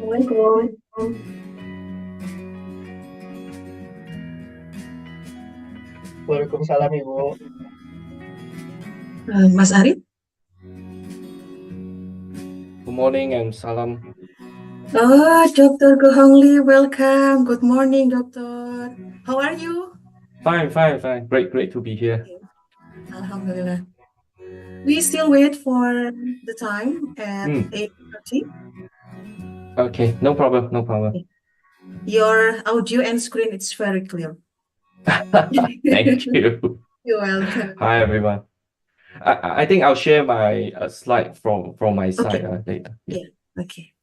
Assalamualaikum. Waalaikumsalam Ibu. Mas Arif, Good morning and salam. Oh, Dr. Gohongli, welcome. Good morning, doctor. How are you? Fine. Great to be here. Okay, Alhamdulillah. We still wait for the time at Mm, 8:30. okay, no problem. Your audio and screen is very clear. Thank you. You're welcome. Hi everyone. I think I'll share my slide from my side Okay, later. Yeah. yeah, okay.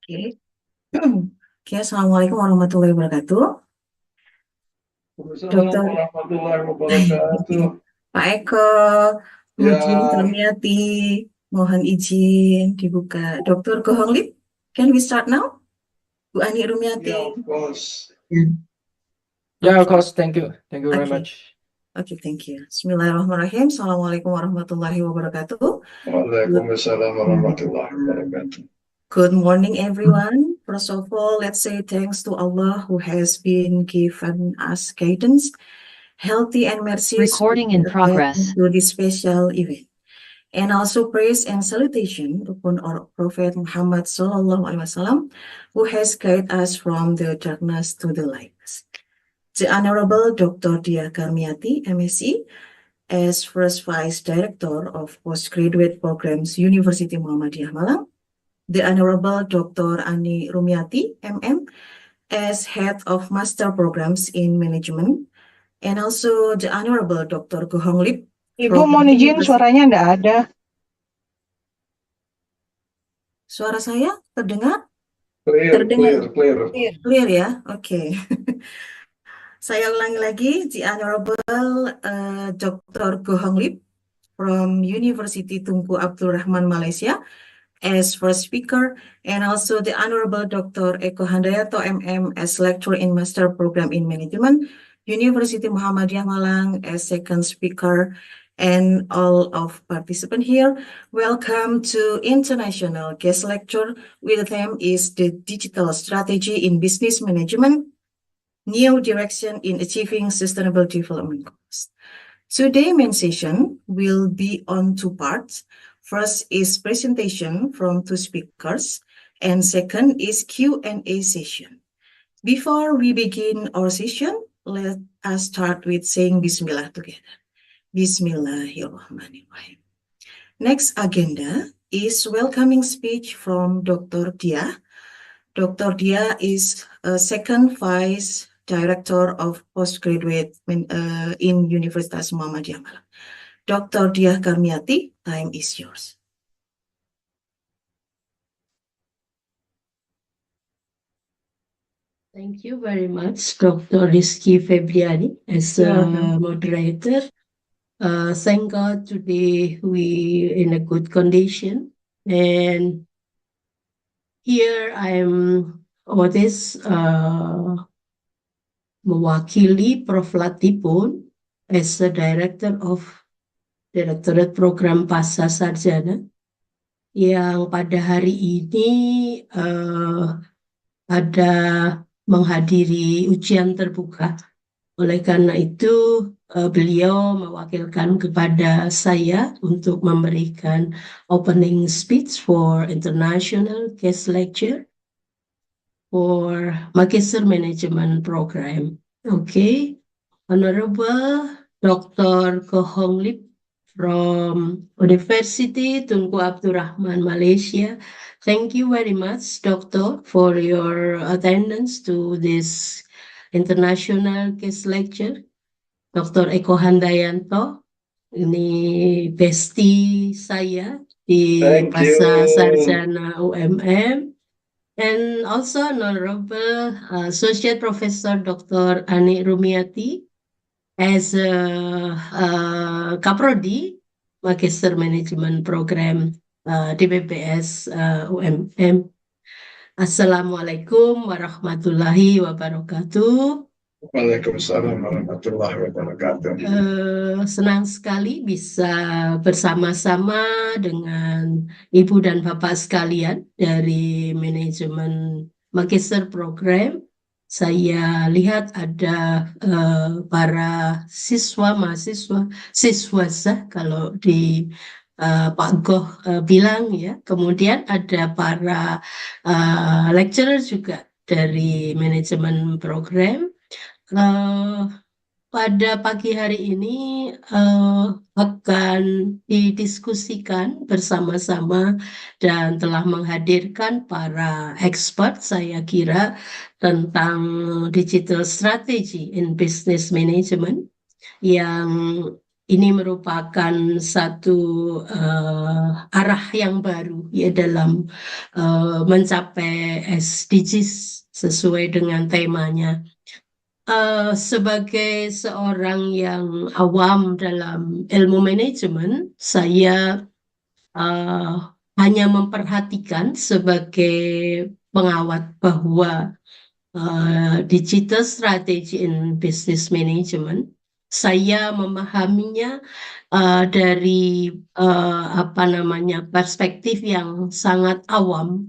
Oke. Oke, Assalamualaikum warahmatullahi wabarakatuh. Waalaikumsalam Dokter warahmatullahi wabarakatuh. Pak Eko, Bu Ya, Jin Termiati, mohon izin dibuka. Dr. Gohong Lip, can we start now? Bu Ani Rumiati. yeah, of course. Yeah, of Okay. course. Thank you. Thank you very Okay. much. Okay, thank you. Bismillahirrahmanirrahim. Assalamualaikum warahmatullahi wabarakatuh. Waalaikumsalam warahmatullahi wabarakatuh. Good morning, everyone. First of all, let's say thanks to Allah who has been given us guidance, healthy and mercy Recording in progress. to this special event. And also praise and salutation upon our Prophet Muhammad Sallallahu Alaihi Wasallam, who has guided us from the darkness to the light. The Honorable Dr. Dia Karmiati, MSc, as First Vice Director of Postgraduate Programs, University Muhammadiyah Malang. The Honorable Dr. Ani Rumiati, MM, as Head of Master Programs in Management. And also the Honorable Dr. Gohong Lip. Ibu mohon izin suaranya nggak ada. Suara saya terdengar? Clear, Terdengar. clear. Clear ya? Oke. Saya ulangi lagi, the Honorable Dr. Gohong Lip from University Tunku Abdul Rahman, Malaysia, as first speaker, and also the Honorable Dr. Eko Handayato, MM, as lecturer in Master Program in Management, University Muhammadiyah Malang, as second speaker, and all of participants here. Welcome to International Guest Lecture, with the theme is the Digital Strategy in Business Management, New Direction in Achieving Sustainable Development Goals. Today's main session will be on two parts. First is presentation from two speakers, and second is Q&A session. Before we begin our session, let us start with saying Bismillah together. Bismillahirrahmanirrahim. Next agenda is welcoming speech from Dr. Dia. Dr. Dia is a second vice director of postgraduate in Universitas Muhammadiyah Malang. Dr. Dia Karmiati, time is yours. Thank you very much, Dr. Rizky Febriani, as a moderator. Thank God today we in a good condition, and here I am mewakili Prof. Latipun as the Director of Directorate Program Pasca Sarjana, yang pada hari ini ada menghadiri ujian terbuka. Oleh karena itu, beliau mewakilkan kepada saya untuk memberikan opening speech for International Guest Lecture for Magister Management Program. Okay, Honorable Dr. Gohong Lip from University Tunku Abdul Rahman, Malaysia. Thank you very much, Doctor, for your attendance to this International Guest Lecture. Dr. Eko Handayanto, ini bestie saya di Pasca Sarjana UMM. And also Honorable Associate Professor Dr. Ani Rumiati as Kaprodi Magister Management Program DPPS UMM. Assalamualaikum warahmatullahi wabarakatuh. Waalaikumsalam warahmatullahi wabarakatuh. Senang sekali bisa bersama-sama dengan Ibu dan Bapak sekalian dari manajemen Magister Program. Saya lihat ada para mahasiswa kalau di Pak Goh bilang ya. Kemudian ada para lecturer juga dari manajemen program. Pada pagi hari ini akan didiskusikan bersama-sama dan telah menghadirkan para expert saya kira tentang digital strategy in business management, yang ini merupakan satu arah yang baru ya dalam mencapai SDGs sesuai dengan temanya. Sebagai seorang yang awam dalam ilmu manajemen, saya hanya memperhatikan sebagai pengawat bahwa digital strategy in business management, saya memahaminya dari perspektif yang sangat awam.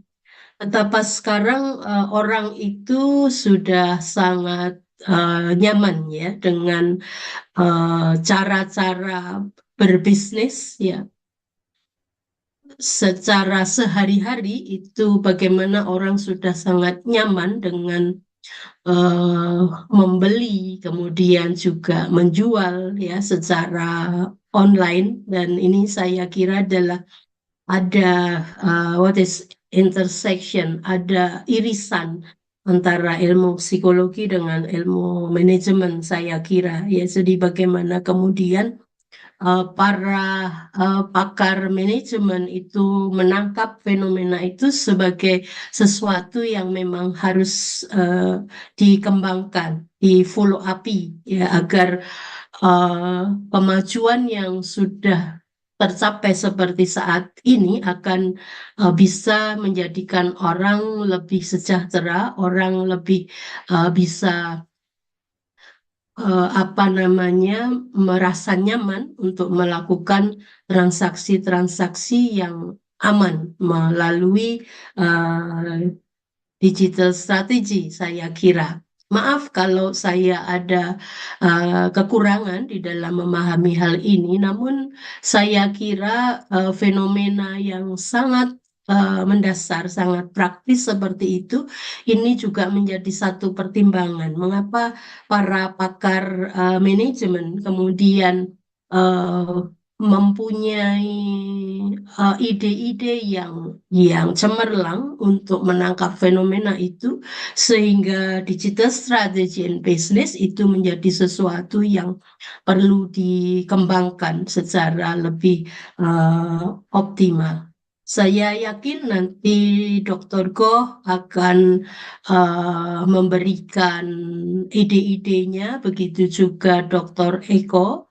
Betapa sekarang orang itu sudah sangat nyaman ya dengan cara-cara berbisnis ya secara sehari-hari, itu bagaimana orang sudah sangat nyaman dengan membeli, kemudian juga menjual ya secara online, dan ini saya kira adalah ada what is intersection, ada irisan antara ilmu psikologi dengan ilmu manajemen saya kira ya. Jadi bagaimana kemudian para pakar manajemen itu menangkap fenomena itu sebagai sesuatu yang memang harus dikembangkan, di follow up ya, agar kemajuan yang sudah tercapai seperti saat ini akan bisa menjadikan orang lebih sejahtera, orang lebih bisa merasa nyaman untuk melakukan transaksi-transaksi yang aman melalui digital strategi, saya kira. Maaf kalau saya ada kekurangan di dalam memahami hal ini, namun saya kira fenomena yang sangat mendasar, sangat praktis seperti itu, ini juga menjadi satu pertimbangan mengapa para pakar manajemen kemudian mempunyai ide-ide yang cemerlang untuk menangkap fenomena itu, sehingga digital strategy and business itu menjadi sesuatu yang perlu dikembangkan secara lebih optimal. Saya yakin nanti Dr. Goh akan memberikan ide-idenya, begitu juga Dr. Eko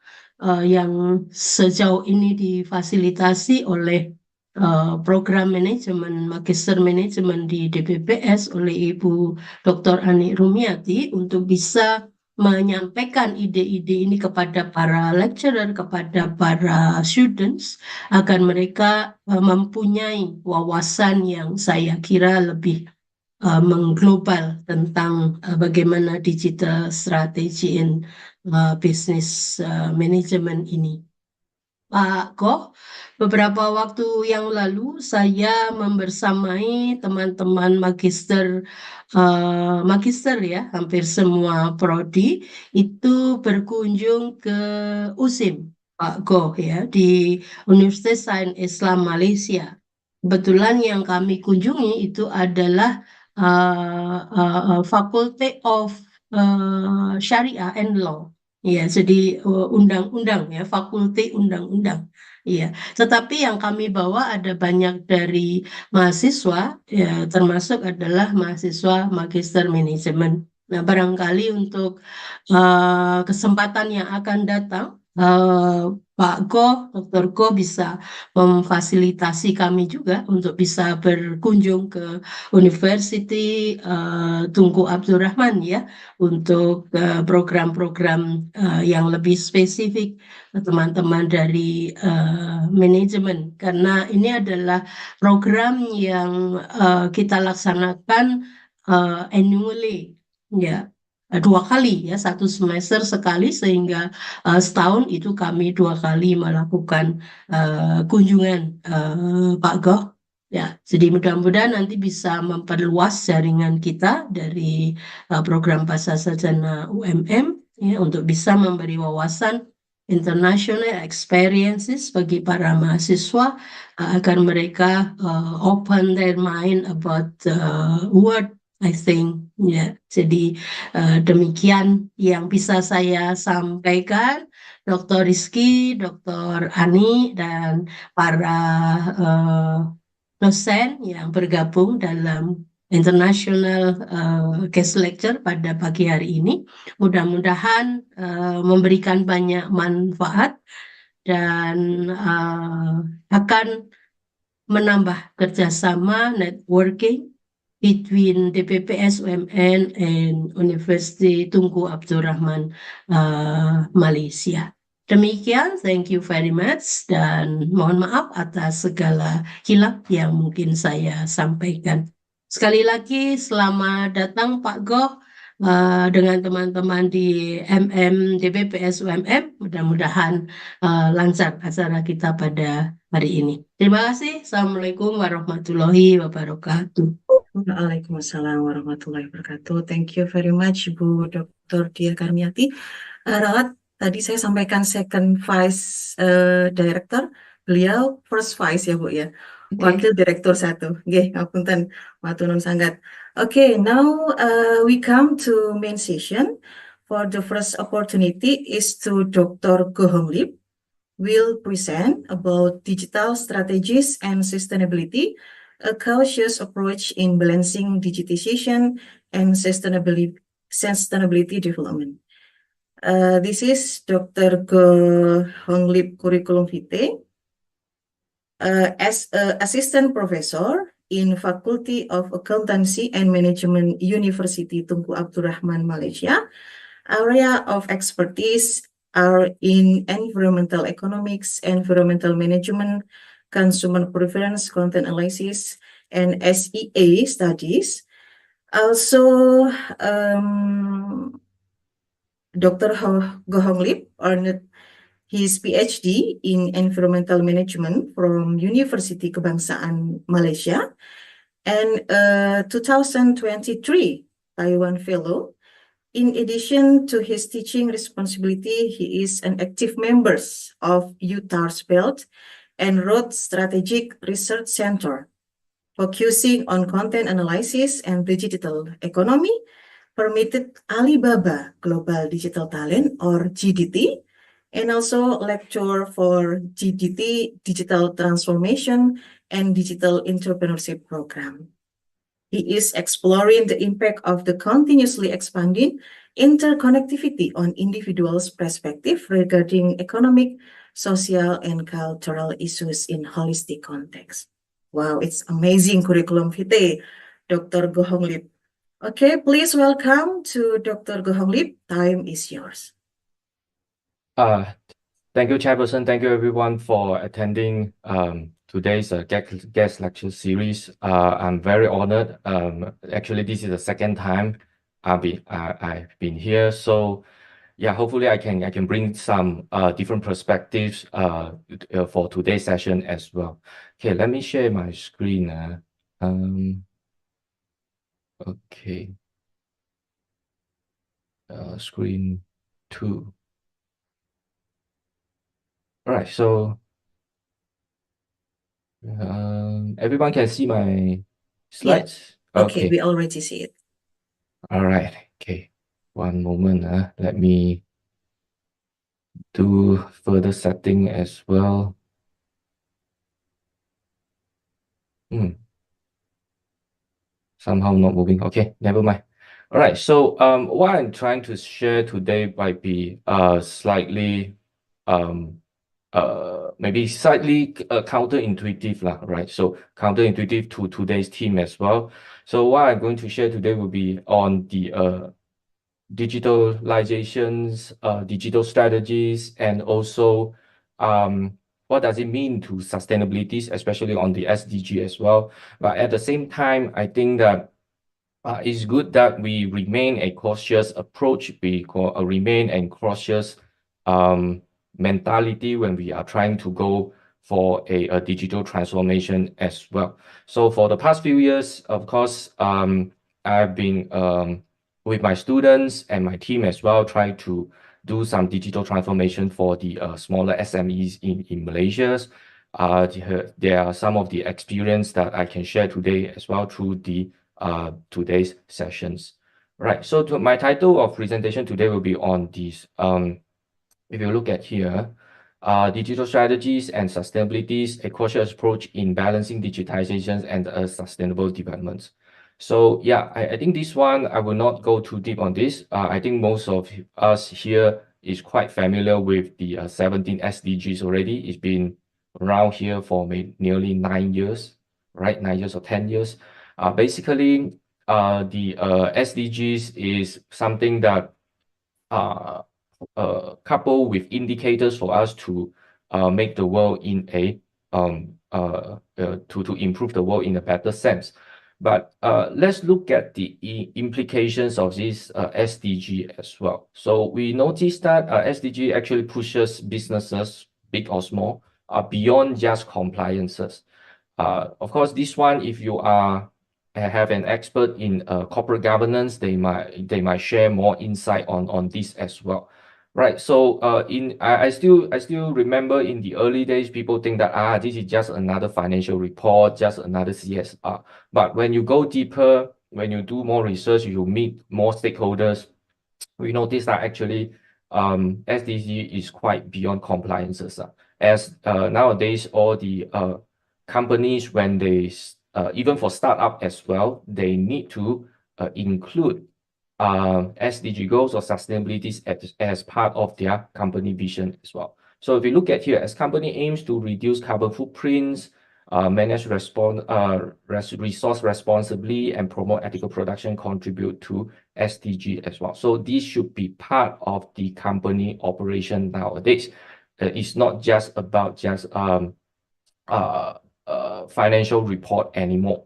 yang sejauh ini difasilitasi oleh program manajemen, magister manajemen di DPPS oleh Ibu Dr. Ani Rumiati, untuk bisa menyampaikan ide-ide ini kepada para lecturer, kepada para students, agar mereka mempunyai wawasan yang saya kira lebih mengglobal tentang bagaimana digital strategy in business management ini. Pak Goh, beberapa waktu yang lalu saya membersamai teman-teman magister ya, hampir semua prodi itu berkunjung ke USIM, Pak Goh ya, di Universitas Sains Islam Malaysia. Kebetulan yang kami kunjungi itu adalah Faculty of Syariah and Law. Ya, jadi undang-undang ya, fakulti undang-undang. Iya, tetapi yang kami bawa ada banyak dari mahasiswa, ya, termasuk adalah mahasiswa magister manajemen. Nah, barangkali untuk kesempatan yang akan datang, Pak Goh, Dr. Goh bisa memfasilitasi kami juga untuk bisa berkunjung ke University Tunku Abdul Rahman ya, untuk program-program yang lebih spesifik teman-teman dari manajemen, karena ini adalah program yang kita laksanakan annually ya, 2 kali ya, 1 semester sekali, sehingga setahun itu kami 2 kali melakukan kunjungan Pak Goh. Ya, jadi mudah-mudahan nanti bisa memperluas jaringan kita dari program Bahasa Sarjana UMM ya, untuk bisa memberi wawasan international experiences bagi para mahasiswa agar mereka open their mind about world, I think ya. Jadi demikian yang bisa saya sampaikan, Dr. Rizky, Dr. Ani, dan para dosen yang bergabung dalam International Guest Lecture pada pagi hari ini. Mudah-mudahan memberikan banyak manfaat dan akan menambah kerjasama networking between DPPS UMN and University Tunku Abdul Rahman Malaysia. Demikian, thank you very much, dan mohon maaf atas segala hilaf yang mungkin saya sampaikan. Sekali lagi selamat datang Pak Goh dengan teman-teman di DPPS UMM. Mudah-mudahan lancar acara kita pada hari ini. Terima kasih. Assalamualaikum warahmatullahi wabarakatuh. Waalaikumsalam warahmatullahi wabarakatuh. Thank you very much, Bu Dr. Dia Karmiati. Ralat, tadi saya sampaikan second vice director, beliau first vice ya Bu ya, wakil direktur 1. Nggih, ngapunten, matur nuwun sangat. Okay, now we come to main session. For the first opportunity is to Dr. Goh Hong Lip will present about digital strategies and sustainability, a cautious approach in balancing digitization and sustainability development. This is Dr. Goh Hong Lip curriculum vitae. As an assistant professor in Faculty of Accountancy and Management, University Tunku Abdul Rahman, Malaysia, area of expertise are in environmental economics, environmental management, consumer preference, content analysis, and SEA studies. Also, Dr. Goh Hong Lip earned his PhD in environmental management from University Kebangsaan Malaysia and 2023 Taiwan Fellow. In addition to his teaching responsibility, he is an active member of UTAR's Belt and Road Strategic Research Center, focusing on content analysis and digital economy, permitted Alibaba Global Digital Talent or GDT, and also lecture for GDT Digital Transformation and Digital Entrepreneurship Program. He is exploring the impact of the continuously expanding interconnectivity on individuals' perspective regarding economic, social, and cultural issues in holistic context. Wow, it's amazing curriculum vitae, Dr. Goh Hong Lip. Okay, please welcome to Dr. Goh Hong Lip. Time is yours. Thank you, Chairperson. Thank you, everyone, for attending today's guest lecture series. I'm very honored. Actually, this is the second time I've been here. So, yeah, hopefully I can bring some different perspectives for today's session as well. Okay, let me share my screen. Okay. Screen 2. All right, so everyone can see my slides? Yeah. Okay, we already see it. All right, okay. One moment, let me do further setting as well. Somehow not moving. Okay, never mind. All right, so what I'm trying to share today might be slightly maybe slightly counterintuitive, right? So counterintuitive to today's theme as well. So what I'm going to share today will be on the digitalizations, digital strategies, and also what does it mean to sustainability, especially on the SDG as well. But at the same time, I think that it's good that we remain a cautious approach, remain a cautious mentality when we are trying to go for a digital transformation as well. So for the past few years, of course, I've been with my students and my team as well, trying to do some digital transformation for the smaller SMEs in Malaysia. There are some of the experience that I can share today as well through the today's sessions. Right, so my title of presentation today will be on these. If you look at here, digital strategies and sustainabilities, a cautious approach in balancing digitization and sustainable development. So yeah, I think this one, I will not go too deep on this. I think most of us here is quite familiar with the 17 SDGs already. It's been around here for nearly 9 years, right? 9 years or 10 years. Basically, the SDGs is something that coupled with indicators for us to make the world in a to improve the world in a better sense. But let's look at the implications of this SDG as well. So we noticed that SDG actually pushes businesses, big or small, beyond just compliances. Of course, this one, if you are have an expert in corporate governance. They might share more insight on this as well. Right. So I still remember in the early days, people think that this is just another financial report, just another CSR. But when you go deeper, when you do more research, you meet more stakeholders, we notice that actually SDG is quite beyond compliances. As nowadays, all the companies, when they even for startup as well, they need to include SDG goals or sustainability as part of their company vision as well. So if you look at here, as company aims to reduce carbon footprints, manage resource responsibly, and promote ethical production, contribute to SDG as well. So this should be part of the company operation nowadays. It's not just about financial report anymore.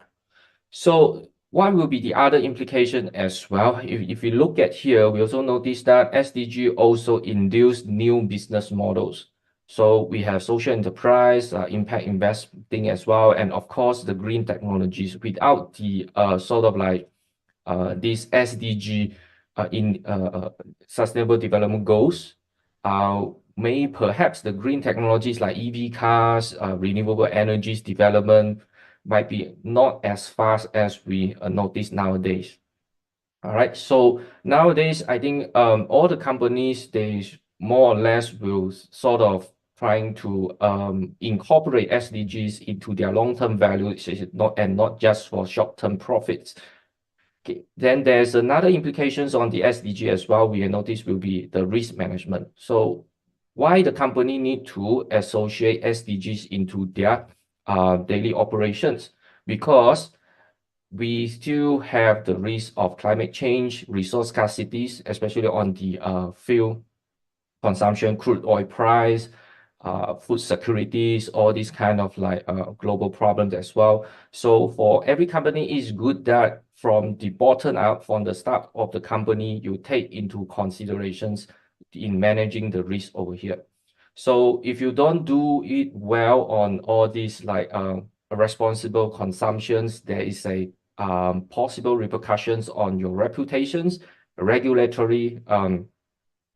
So what will be the other implication as well? If you look at here, we also notice that SDG also induced new business models. So we have social enterprise, impact investing as well, and of course the green technologies. Without the sort of like this SDG in sustainable development goals, may perhaps the green technologies like EV cars, renewable energies development might be not as fast as we notice nowadays. All right, so nowadays I think all the companies, they more or less will sort of trying to incorporate SDGs into their long-term values, not just for short-term profits. Okay. Then there's another implications on the SDG as well. We notice will be the risk management. So why the company need to associate SDGs into their daily operations? Because we still have the risk of climate change, resource scarcities, especially on the fuel consumption, crude oil price, food securities, all these kind of like global problems as well. So for every company, it's good that from the bottom up, from the start of the company, you take into considerations in managing the risk over here. So if you don't do it well on all these like responsible consumptions, there is a possible repercussions on your reputations, regulatory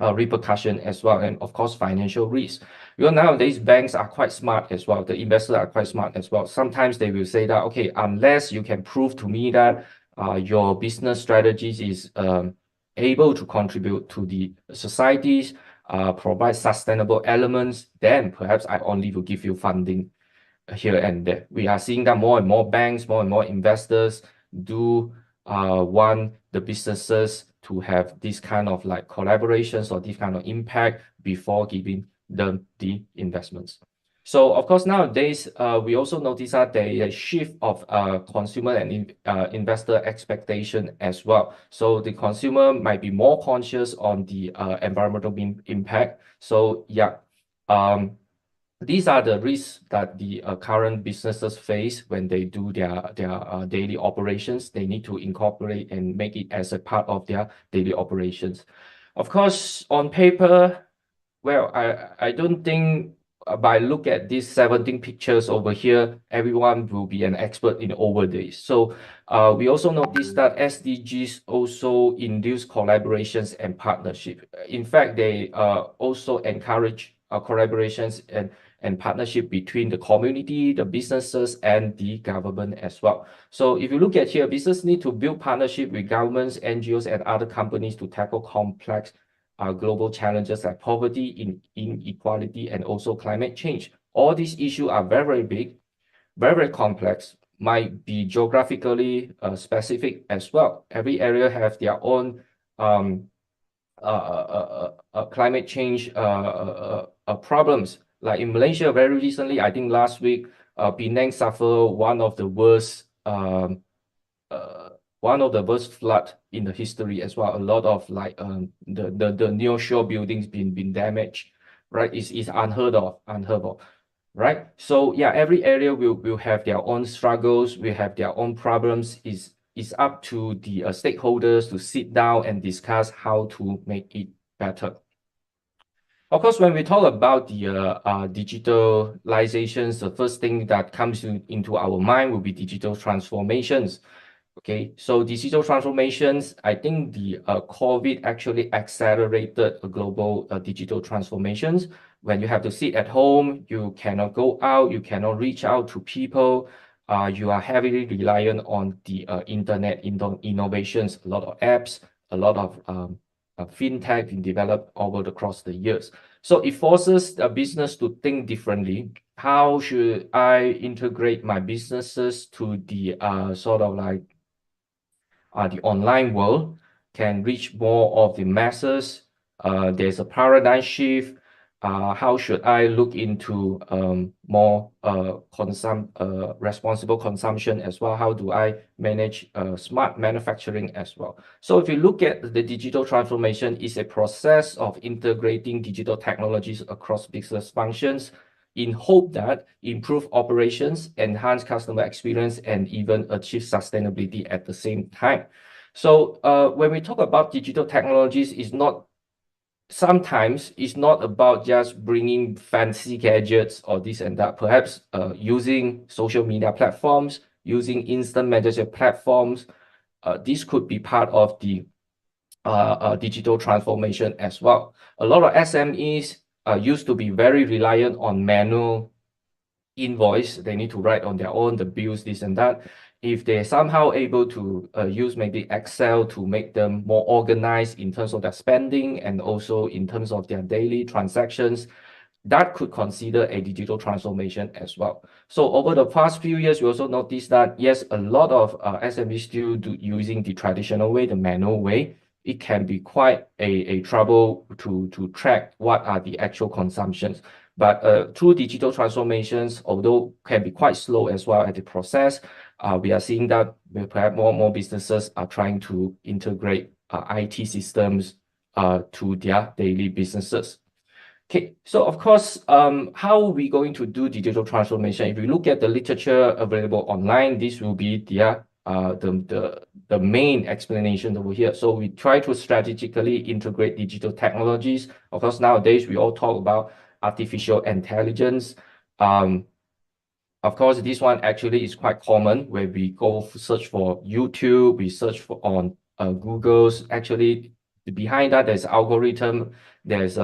repercussion as well, and of course financial risk. Because nowadays banks are quite smart as well. The investors are quite smart as well. Sometimes they will say that, okay, unless you can prove to me that your business strategies is able to contribute to the societies, provide sustainable elements, then perhaps I only will give you funding here and there. We are seeing that more and more banks, more and more investors do want the businesses to have this kind of like collaborations or this kind of impact before giving them the investments. So of course nowadays we also notice that there is a shift of consumer and investor expectation as well. So the consumer might be more conscious on the environmental impact. So yeah, these are the risks that the current businesses face when they do their daily operations. They need to incorporate and make it as a part of their daily operations. Of course, on paper, well, I don't think by look at these 17 pictures over here, everyone will be an expert in overdays. So we also noticed that SDGs also induce collaborations and partnership. In fact, they also encourage collaborations and partnership between the community, the businesses, and the government as well. So if you look at here, business need to build partnership with governments, NGOs, and other companies to tackle complex global challenges like poverty, inequality, and also climate change. All these issues are very, very big, very, very complex, might be geographically specific as well. Every area have their own climate change problems. Like in Malaysia, very recently, I think last week, Penang suffered one of the worst flood in the history as well. A lot of like the near-shore buildings been damaged, right? It's unheard of, right? So yeah, every area will have their own struggles, will have their own problems. It's up to the stakeholders to sit down and discuss how to make it better. Of course, when we talk about the digitalizations, the first thing that comes into our mind will be digital transformations. Okay, so digital transformations, I think the COVID actually accelerated global digital transformations. When you have to sit at home, you cannot go out, you cannot reach out to people. You are heavily reliant on the internet innovations, a lot of apps, a lot of fintech being developed across the years. So it forces the business to think differently. How should I integrate my businesses to the sort of like the online world, can reach more of the masses? There's a paradigm shift. How should I look into more responsible consumption as well? How do I manage smart manufacturing as well? So if you look at the digital transformation, is a process of integrating digital technologies across business functions in hope that improve operations, enhance customer experience, and even achieve sustainability at the same time. So when we talk about digital technologies, sometimes it's not about just bringing fancy gadgets or this and that. Perhaps using social media platforms, using instant messaging platforms, this could be part of the digital transformation as well. A lot of SMEs used to be very reliant on manual invoice. They need to write on their own the bills, this and that. If they're somehow able to use maybe Excel to make them more organized in terms of their spending and also in terms of their daily transactions, that could consider a digital transformation as well. So over the past few years, we also noticed that, yes, a lot of SMEs still using the traditional way, the manual way. It can be quite a trouble to track what are the actual consumptions. But through digital transformations, although can be quite slow as well at the process, we are seeing that perhaps more and more businesses are trying to integrate IT systems to their daily businesses. Okay, so of course, how are we going to do digital transformation? If you look at the literature available online, this will be the main explanation over here. So we try to strategically integrate digital technologies. Of course, nowadays we all talk about artificial intelligence. Of course, this one actually is quite common where we go search for YouTube, we search for on Google's. Actually, behind that, there's algorithm, there's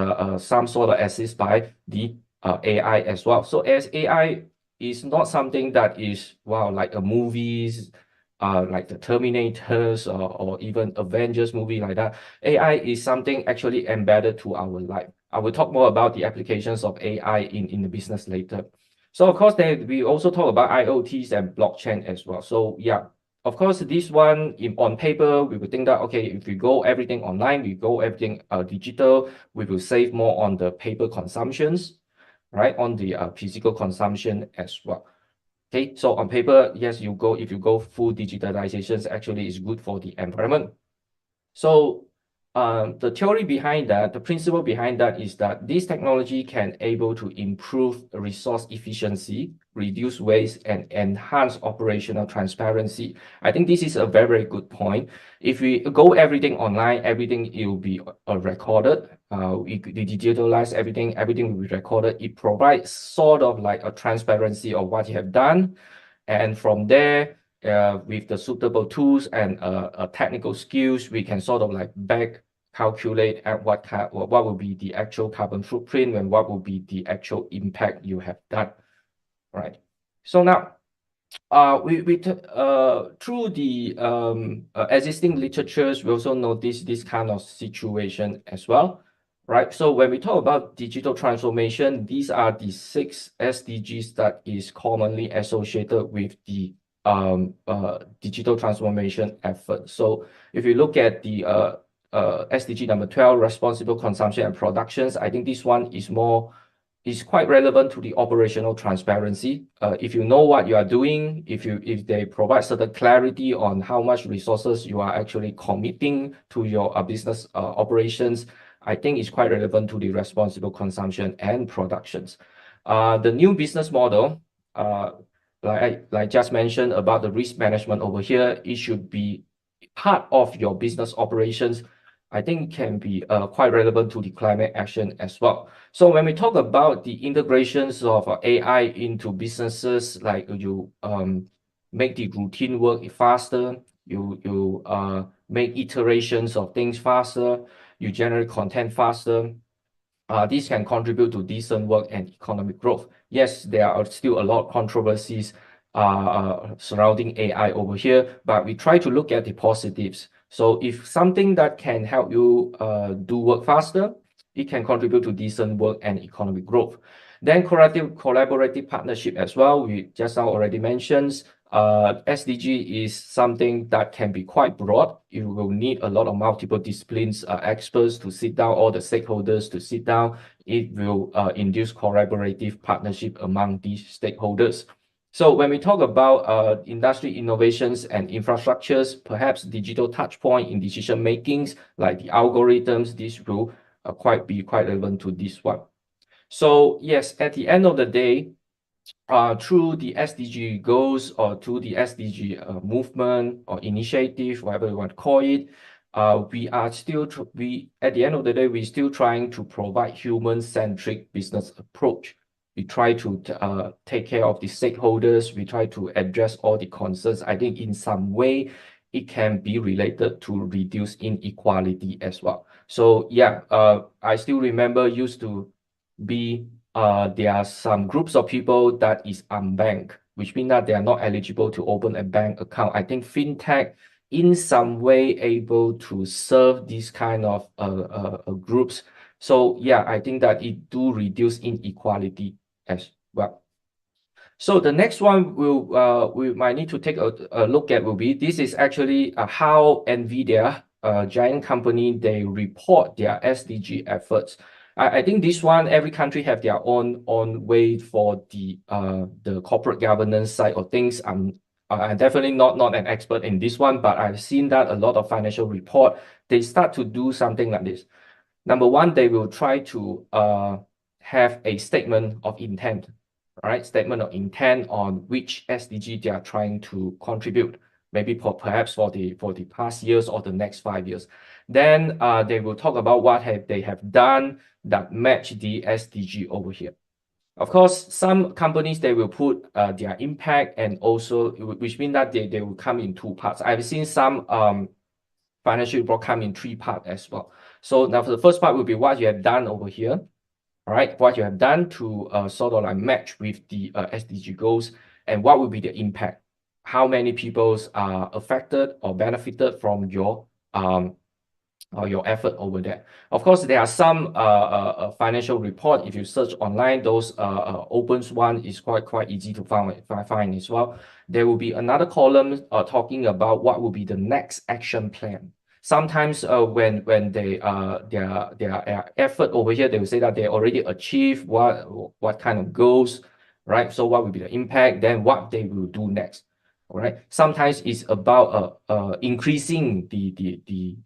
some sort of assist by the AI as well. So as AI is not something that is, wow, like a movies, like the Terminators or even Avengers movie like that. AI is something actually embedded to our life. I will talk more about the applications of AI in the business later. So of course, we also talk about IoTs and blockchain as well. So yeah, of course, this one on paper, we would think that, okay, if we go everything online, we go everything digital, we will save more on the paper consumptions, right? On the physical consumption as well. Okay, so on paper, yes, if you go full digitalizations, actually is good for the environment. So the theory behind that, the principle behind that is that this technology can able to improve resource efficiency, reduce waste, and enhance operational transparency. I think this is a very, very good point. If we go everything online, everything it will be recorded. We digitalize everything will be recorded. It provides sort of like a transparency of what you have done. And from there, with the suitable tools and technical skills, we can sort of like back calculate at what will be the actual carbon footprint and what will be the actual impact you have done, right? So now, through the existing literatures, we also notice this kind of situation as well, right? So when we talk about digital transformation, these are the 6 SDGs that is commonly associated with the digital transformation effort. So if you look at the SDG number 12, responsible consumption and productions, I think this one is quite relevant to the operational transparency. If you know what you are doing, if they provide certain clarity on how much resources you are actually committing to your business operations, I think it's quite relevant to the responsible consumption and productions. The new business model, like I just mentioned about the risk management over here, it should be part of your business operations. I think can be quite relevant to the climate action as well. So when we talk about the integrations of AI into businesses, like you make the routine work faster, you make iterations of things faster, you generate content faster. This can contribute to decent work and economic growth. Yes, there are still a lot of controversies surrounding AI over here, but we try to look at the positives. So if something that can help you do work faster, it can contribute to decent work and economic growth. Then collaborative partnership as well. We just now already mentioned. SDG is something that can be quite broad. You will need a lot of multiple disciplines, experts to sit down, all the stakeholders to sit down. It will induce collaborative partnership among these stakeholders. So when we talk about industry innovations and infrastructures, perhaps digital touch point in decision makings, like the algorithms, this will be quite relevant to this one. So yes, at the end of the day, through the SDG goals or through the SDG movement or initiative, whatever you want to call it, we are still at the end of the day, we're still trying to provide human-centric business approach. We try to take care of the stakeholders. We try to address all the concerns. I think in some way it can be related to reduce inequality as well. So yeah, I still remember used to be there are some groups of people that is unbanked, which means that they are not eligible to open a bank account. I think fintech in some way able to serve these kind of groups. So yeah, I think that it do reduce inequality as well. So the next one we might need to take a look at will be, this is actually how NVIDIA, a giant company, they report their SDG efforts. I think this one, every country have their own way for the corporate governance side of things. I'm definitely not an expert in this one, but I've seen that a lot of financial report, they start to do something like this. Number one, they will try to have a statement of intent, right? Statement of intent on which SDG they are trying to contribute, maybe perhaps for the past years or the next 5 years. Then they will talk about what they have done that match the SDG over here. Of course, some companies, they will put their impact, and also, which means that they will come in 2 parts. I've seen some financial report come in 3 parts as well. So now for the first part will be what you have done over here, all right? What you have done to sort of like match with the SDG goals, and what will be the impact? How many people are affected or benefited from your effort over there. Of course, there are some financial report. If you search online, those opens one is quite easy to find as well. There will be another column talking about what will be the next action plan. Sometimes when they their effort over here, they will say that they already achieved what kind of goals, right? So what will be the impact? Then what they will do next. All right. Sometimes it's about increasing the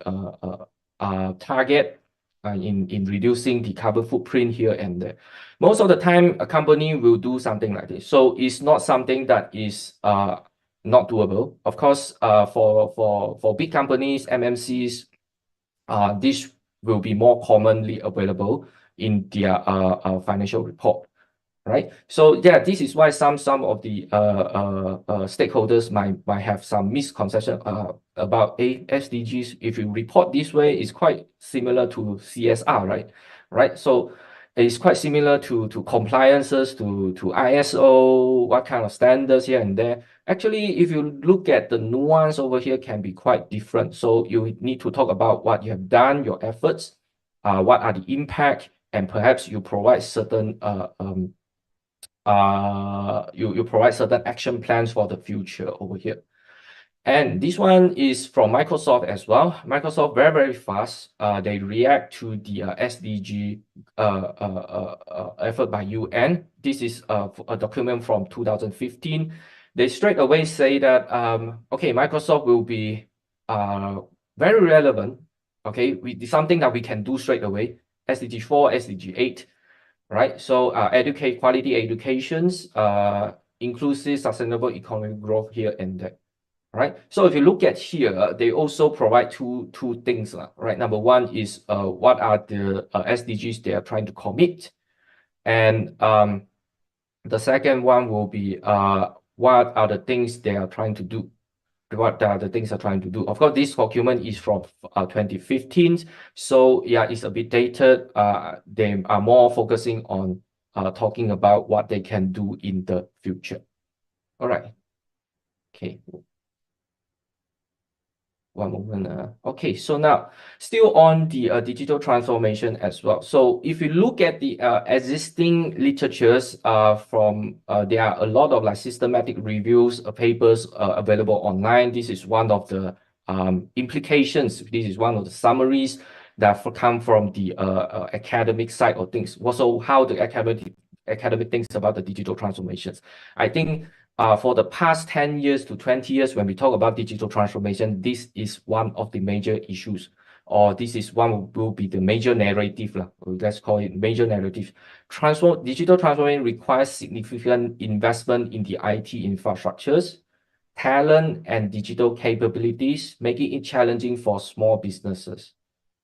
target in reducing the carbon footprint here and there. Most of the time, a company will do something like this. So it's not something that is not doable. Of course, for big companies, MNCs, this will be more commonly available in their financial report. Right. So yeah, this is why some of the stakeholders might have some misconception about SDGs. If you report this way, it's quite similar to CSR, right? Right. So it's quite similar to compliances, to ISO, what kind of standards here and there. Actually, if you look at the nuance over here, can be quite different. So you need to talk about what you have done, your efforts, what are the impact, and perhaps you provide certain you provide certain action plans for the future over here. And this one is from Microsoft as well. Microsoft very fast. They react to the SDG effort by UN. This is a document from 2015. They straight away say that okay, Microsoft will be very relevant. Okay, something that we can do straight away. SDG 4, SDG 8. Right, so quality educations, inclusive, sustainable economic growth here and there. Right, so if you look at here, they also provide two things. Right, number one is what are the SDGs they are trying to commit, and the second one will be what are the things they are trying to do. what the things are trying to do. Of course, this document is from 2015, so yeah, it's a bit dated. They are more focusing on talking about what they can do in the future. All right. Okay. One moment. Okay, so now still on the digital transformation as well. So if you look at the existing literatures from there are a lot of like systematic reviews, papers available online. This is one of the implications. This is one of the summaries that come from the academic side of things. Also, how the academic thinks about the digital transformations. I think for the past 10 years to 20 years, when we talk about digital transformation, this is one of the major issues, or this is one will be the major narrative. Let's call it major narrative. Digital transformation requires significant investment in the IT infrastructures, talent, and digital capabilities, making it challenging for small businesses,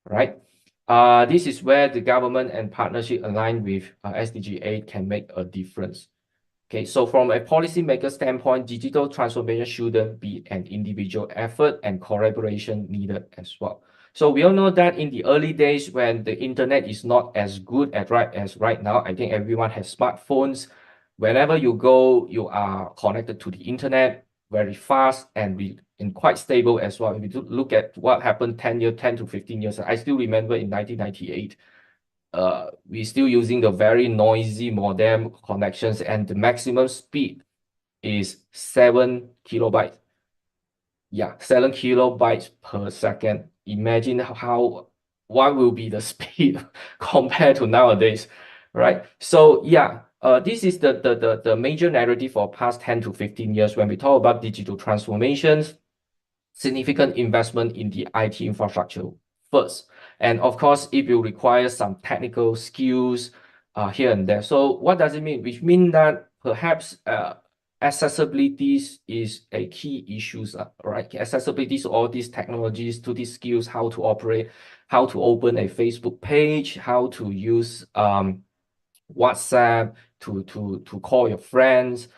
right? This is where the government and partnership aligned with SDG 8 can make a difference. Okay, so from a policymaker standpoint, digital transformation shouldn't be an individual effort, and collaboration needed as well. So we all know that in the early days when the internet is not as good as right now, I think everyone has smartphones. Wherever you go, you are connected to the internet very fast and quite stable as well. If you look at what happened 10 to 15 years, I still remember in 1998, we're still using the very noisy modem connections, and the maximum speed is 7 kilobytes. Yeah, 7 kilobytes per second. Imagine what will be the speed compared to nowadays, right? So yeah, this is the major narrative for past 10 to 15 years when we talk about digital transformations. Significant investment in the IT infrastructure first. And of course, it will require some technical skills here and there. So what does it mean? Which means that perhaps accessibility is a key issue, right? Accessibility to all these technologies, to these skills, how to operate, how to open a Facebook page, how to use WhatsApp to call your friends,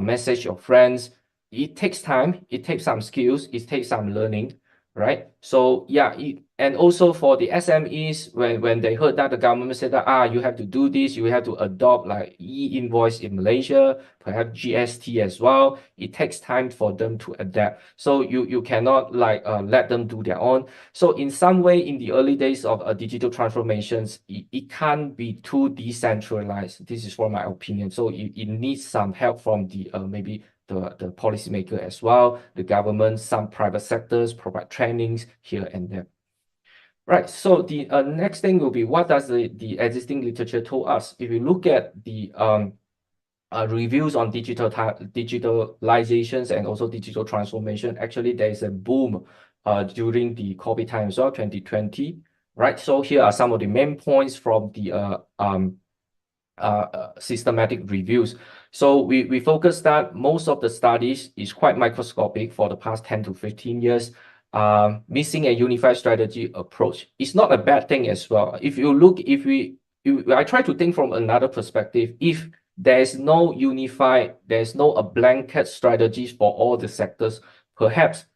message your friends. It takes time, it takes some skills, it takes some learning, right? So yeah, and also for the SMEs, when they heard that the government said that you have to do this, you have to adopt like e-invoice in Malaysia, perhaps GST as well. It takes time for them to adapt. So you cannot like let them do their own. So in some way, in the early days of digital transformations, it can't be too decentralized. This is for my opinion. So it needs some help from the maybe the policymaker as well, the government, some private sectors provide trainings here and there. Right, so the next thing will be, what does the existing literature told us? If you look at the reviews on digitalizations and also digital transformation, actually there is a boom during the COVID time as well, 2020, right? So here are some of the main points from the systematic reviews. So we focus that most of the studies is quite microscopic for the past 10 to 15 years. Missing a unified strategy approach. It's not a bad thing as well. If you look, I try to think from another perspective. If there's no unified, there's no a blanket strategies for all the sectors, perhaps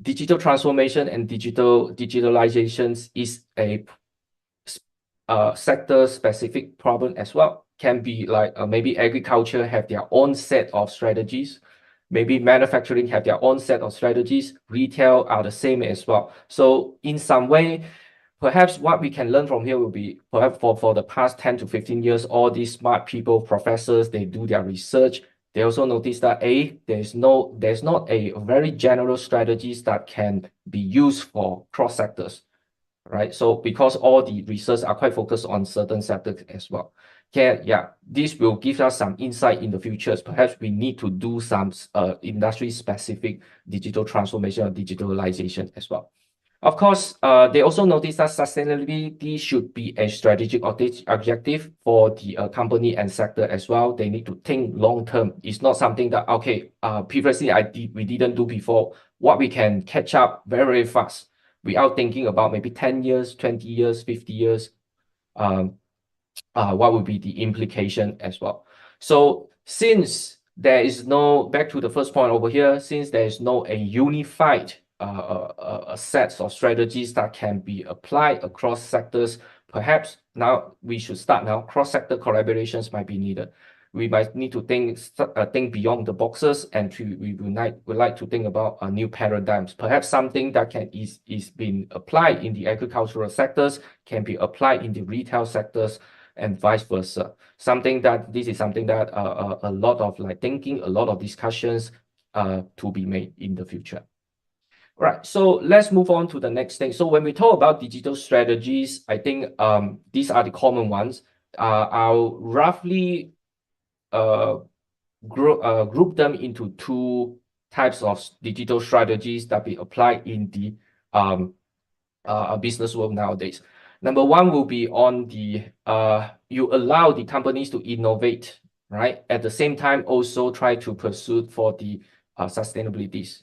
digital transformation and digitalizations is a sector specific problem as well. Can be like maybe agriculture have their own set of strategies. Maybe manufacturing have their own set of strategies. Retail are the same as well. So in some way, perhaps what we can learn from here will be, perhaps for the past 10 to 15 years, all these smart people, professors, they do their research. They also notice that there's not a very general strategies that can be used for cross sectors, right? So because all the research are quite focused on certain sectors as well. Yeah, this will give us some insight in the future. Perhaps we need to do some industry-specific digital transformation or digitalization as well. Of course, they also notice that sustainability should be a strategic objective for the company and sector as well. They need to think long-term. It's not something that, previously we didn't do before. What we can catch up very, very fast without thinking about maybe 10 years, 20 years, 50 years, what would be the implication as well. So since there is no, back to the first point over here, since there is no a unified sets of strategies that can be applied across sectors, perhaps now we should start now. Cross-sector collaborations might be needed. We might need to think beyond the boxes, and we would like to think about new paradigms. Perhaps something that is being applied in the agricultural sectors can be applied in the retail sectors, and vice versa. This is something that a lot of thinking, a lot of discussions to be made in the future. Right, so let's move on to the next thing. So when we talk about digital strategies, I think these are the common ones. I'll roughly group them into two types of digital strategies that be applied in the business world nowadays. Number one will be on the you allow the companies to innovate, right? At the same time, also try to pursue for the sustainabilities.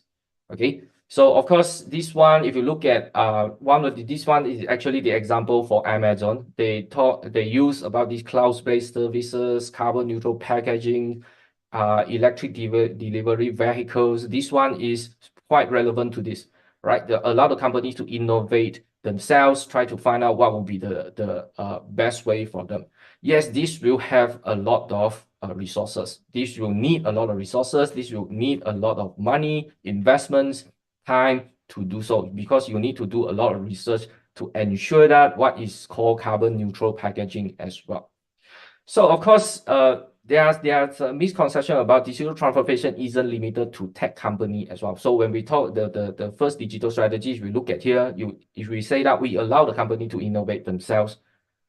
Okay. So of course, this one, if you look at this one is actually the example for Amazon. They use about these cloud-based services, carbon neutral packaging, electric delivery vehicles. This one is quite relevant to this, right? A lot of companies to innovate themselves, try to find out what will be the best way for them. Yes, this will have a lot of resources. This will need a lot of resources. This will need a lot of money, investments, time to do so, because you need to do a lot of research to ensure that what is called carbon neutral packaging as well. So of course, there's a misconception about digital transformation isn't limited to tech company as well. So when we talk the first digital strategies we look at here, if we say that we allow the company to innovate themselves,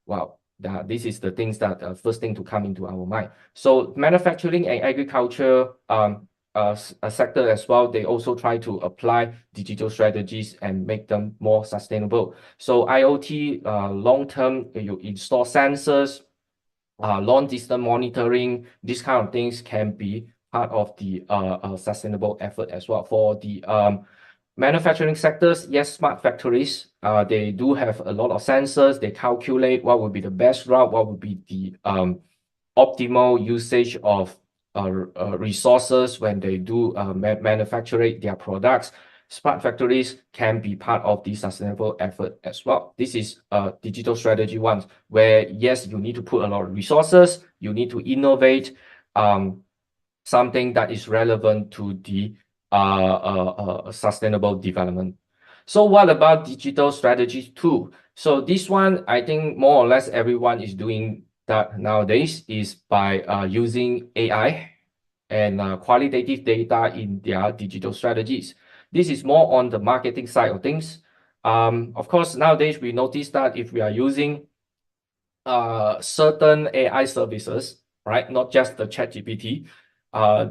well, this is the things that first thing to come into our mind. So manufacturing and agriculture a sector as well, they also try to apply digital strategies and make them more sustainable. So IoT, long-term, you install sensors, long-distance monitoring, these kind of things can be part of the sustainable effort as well. For the manufacturing sectors, yes, smart factories, they do have a lot of sensors. They calculate what would be the best route, what would be the optimal usage of resources when they do manufacture their products. Smart factories can be part of the sustainable effort as well. This is digital strategy one, where yes, you need to put a lot of resources, you need to innovate something that is relevant to the sustainable development. So what about digital strategy 2? So this one, I think more or less everyone is doing that nowadays, is by using AI and qualitative data in their digital strategies. This is more on the marketing side of things. Of course, nowadays we notice that if we are using certain AI services, right, not just the ChatGPT,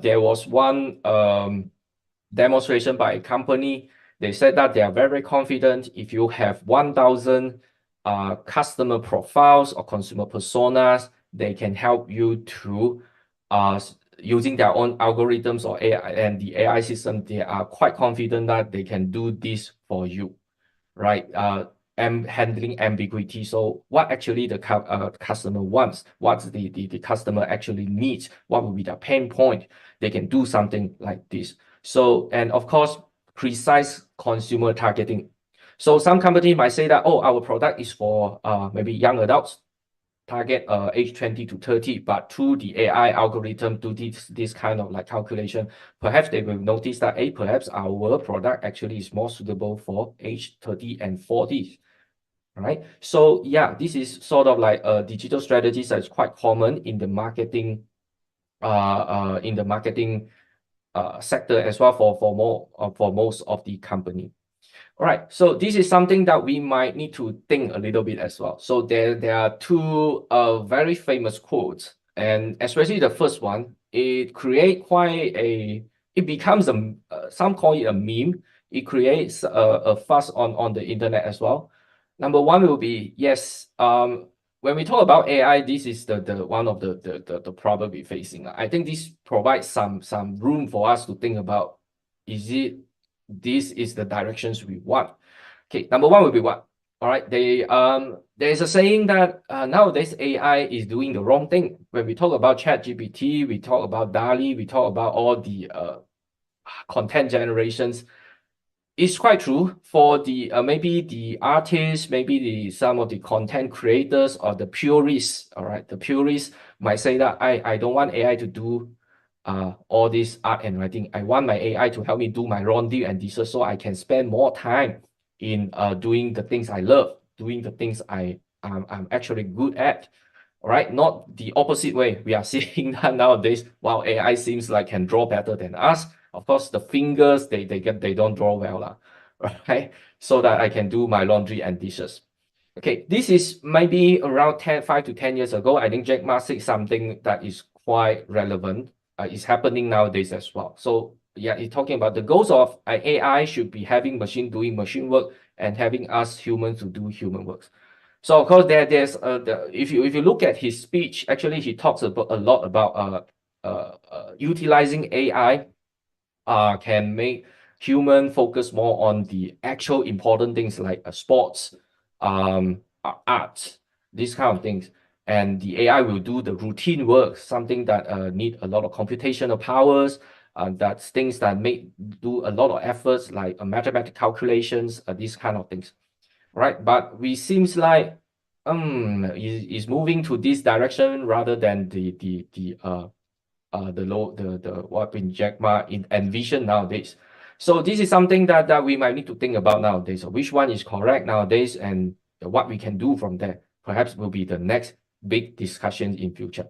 there was one demonstration by a company. They said that they are very confident if you have 1,000 customer profiles or consumer personas, they can help you to using their own algorithms or AI and the AI system. They are quite confident that they can do this for you, right? And handling ambiguity. So what actually the customer wants, what the customer actually needs, what will be the pain point, they can do something like this. So, and of course, precise consumer targeting. So some companies might say that, oh, our product is for maybe young adults, target age 20 to 30, but through the AI algorithm, do this kind of like calculation, perhaps they will notice that, hey, perhaps our product actually is more suitable for age 30 and 40. Right? So yeah, this is sort of like a digital strategy that is quite common in the marketing sector as well for most of the company. All right, so this is something that we might need to think a little bit as well. So there are two very famous quotes, and especially the first one, it creates it becomes some call it a meme. It creates a fuss on the internet as well. Number one will be, yes, when we talk about AI, this is the one of the problem we're facing. I think this provides some room for us to think about, this is the directions we want. Okay, number one will be what? All right, there's a saying that nowadays AI is doing the wrong thing. When we talk about ChatGPT, we talk about DALL-E, we talk about all the content generations. It's quite true for the maybe the artists, maybe some of the content creators or the purists. All right, the purists might say that I don't want AI to do all this art and writing. I want my AI to help me do my laundry and dishes so I can spend more time in doing the things I love, doing the things I'm actually good at. All right, not the opposite way. We are seeing that nowadays. While AI seems like can draw better than us, of course the fingers they don't draw well, right? So that I can do my laundry and dishes. Okay, this is maybe around 5 to 10 years ago. I think Jack Ma said something that is quite relevant. It's happening nowadays as well. So yeah, he's talking about the goals of AI should be having machine doing machine work and having us humans to do human works. So of course there's if you look at his speech, actually he talks about a lot about utilizing AI can make human focus more on the actual important things like sports, art, these kind of things. And the AI will do the routine work, something that need a lot of computational powers, that's things that do a lot of efforts like mathematical calculations, these kind of things, right? But we seems like is moving to this direction rather than what Jack Ma envision nowadays. So this is something that we might need to think about nowadays. So which one is correct nowadays and what we can do from there perhaps will be the next big discussion in future.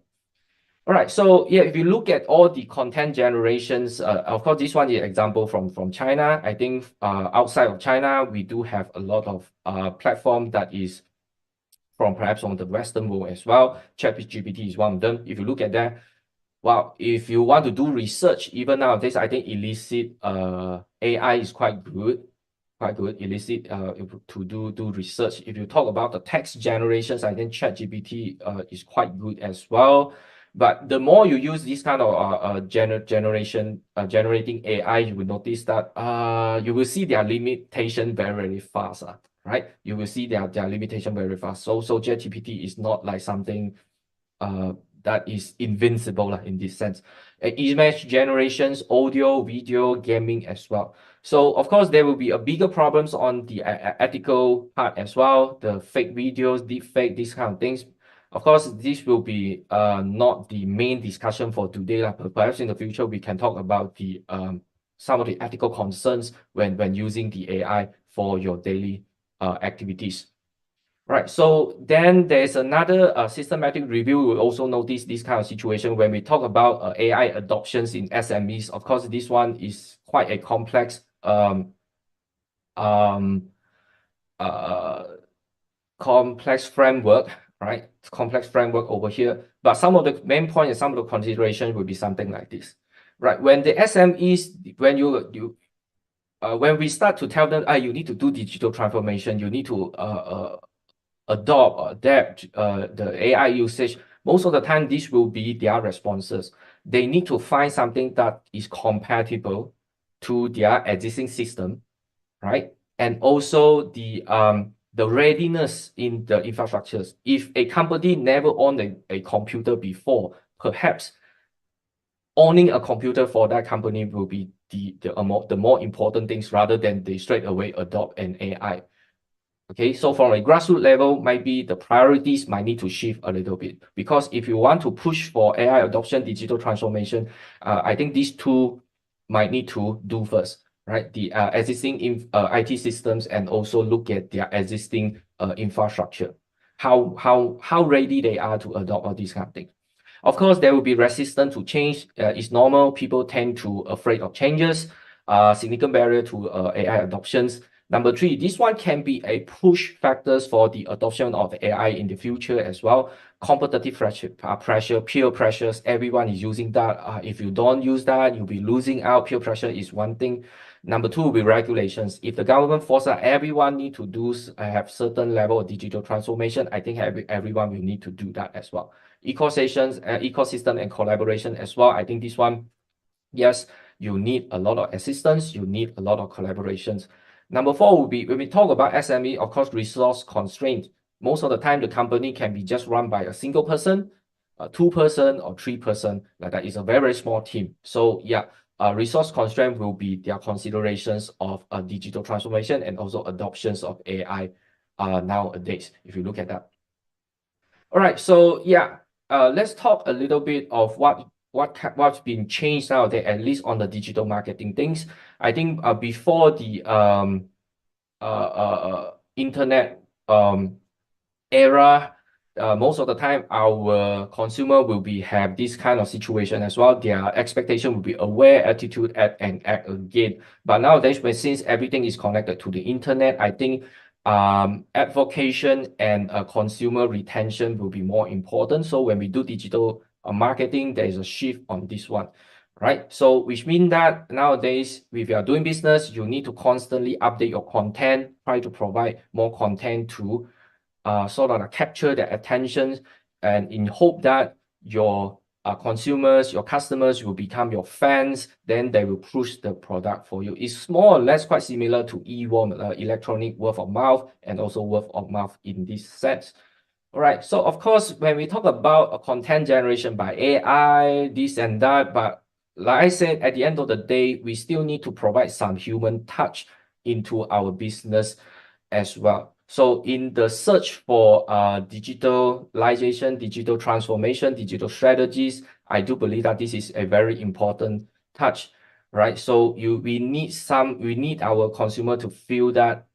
All right, so yeah, if you look at all the content generations, of course, this one is an example from China. I think outside of China, we do have a lot of platform that is from perhaps from the Western world as well. ChatGPT is one of them. If you look at that, well, if you want to do research, even nowadays, I think illicit AI is quite good. Illicit to do research. If you talk about the text generations, I think ChatGPT is quite good as well. But the more you use this kind of generating AI, you will notice that you will see their limitation very fast, right? You will see their limitation very fast. So ChatGPT is not like something that is invincible in this sense. Image generations, audio, video, gaming as well. So of course there will be a bigger problems on the ethical part as well, the fake videos, deep fake, these kind of things. Of course, this will be not the main discussion for today, but perhaps in the future we can talk about the some of the ethical concerns when using the AI for your daily activities. Right, so then there's another systematic review. We'll also notice this kind of situation when we talk about AI adoptions in SMEs. Of course, this one is quite a complex complex framework, right? Complex framework over here. But some of the main points and some of the considerations will be something like this, right? When the SMEs, when we start to tell them, you need to do digital transformation, you need to adopt or adapt the AI usage, most of the time this will be their responses. They need to find something that is compatible to their existing system, right? And also the readiness in the infrastructures. If a company never owned a computer before, perhaps owning a computer for that company will be the more important things rather than they straight away adopt an AI. Okay, so from a grassroots level, maybe the priorities might need to shift a little bit, because if you want to push for AI adoption, digital transformation, I think these two might need to do first, right? The existing IT systems, and also look at their existing infrastructure, how ready they are to adopt all these kind of things. Of course, there will be resistance to change. It's normal. People tend to afraid of changes. Significant barrier to AI adoptions. Number 3, this one can be a push factors for the adoption of AI in the future as well. Competitive pressure, peer pressures, everyone is using that. If you don't use that, you'll be losing out. Peer pressure is one thing. Number 2 will be regulations. If the government forces everyone need to do have certain level of digital transformation, I think everyone will need to do that as well. Ecosystem and collaboration as well. I think this one, yes, you need a lot of assistance, you need a lot of collaborations. Number four will be when we talk about SME, of course, resource constraint. Most of the time, the company can be just run by a single person, a 2-person or 3-person. Like that is a very, very small team. So yeah, resource constraint will be their considerations of digital transformation and also adoptions of AI nowadays, if you look at that. All right, so yeah, let's talk a little bit of what's been changed nowadays, at least on the digital marketing things. I think before the internet era, most of the time our consumer will have this kind of situation as well. Their expectation will be aware, attitude, and act again. But nowadays, since everything is connected to the internet, I think advocation and consumer retention will be more important. So when we do digital marketing, there is a shift on this one, right? So which means that nowadays, if you are doing business, you need to constantly update your content, try to provide more content to sort of capture their attention, and in hope that your consumers, your customers will become your fans, then they will push the product for you. It's more or less quite similar to e-worm, electronic word of mouth, and also word of mouth in this sense. All right, so of course, when we talk about content generation by AI, this and that, but like I said, at the end of the day, we still need to provide some human touch into our business as well. So in the search for digitalization, digital transformation, digital strategies, I do believe that this is a very important touch, right? So we need our consumer to feel that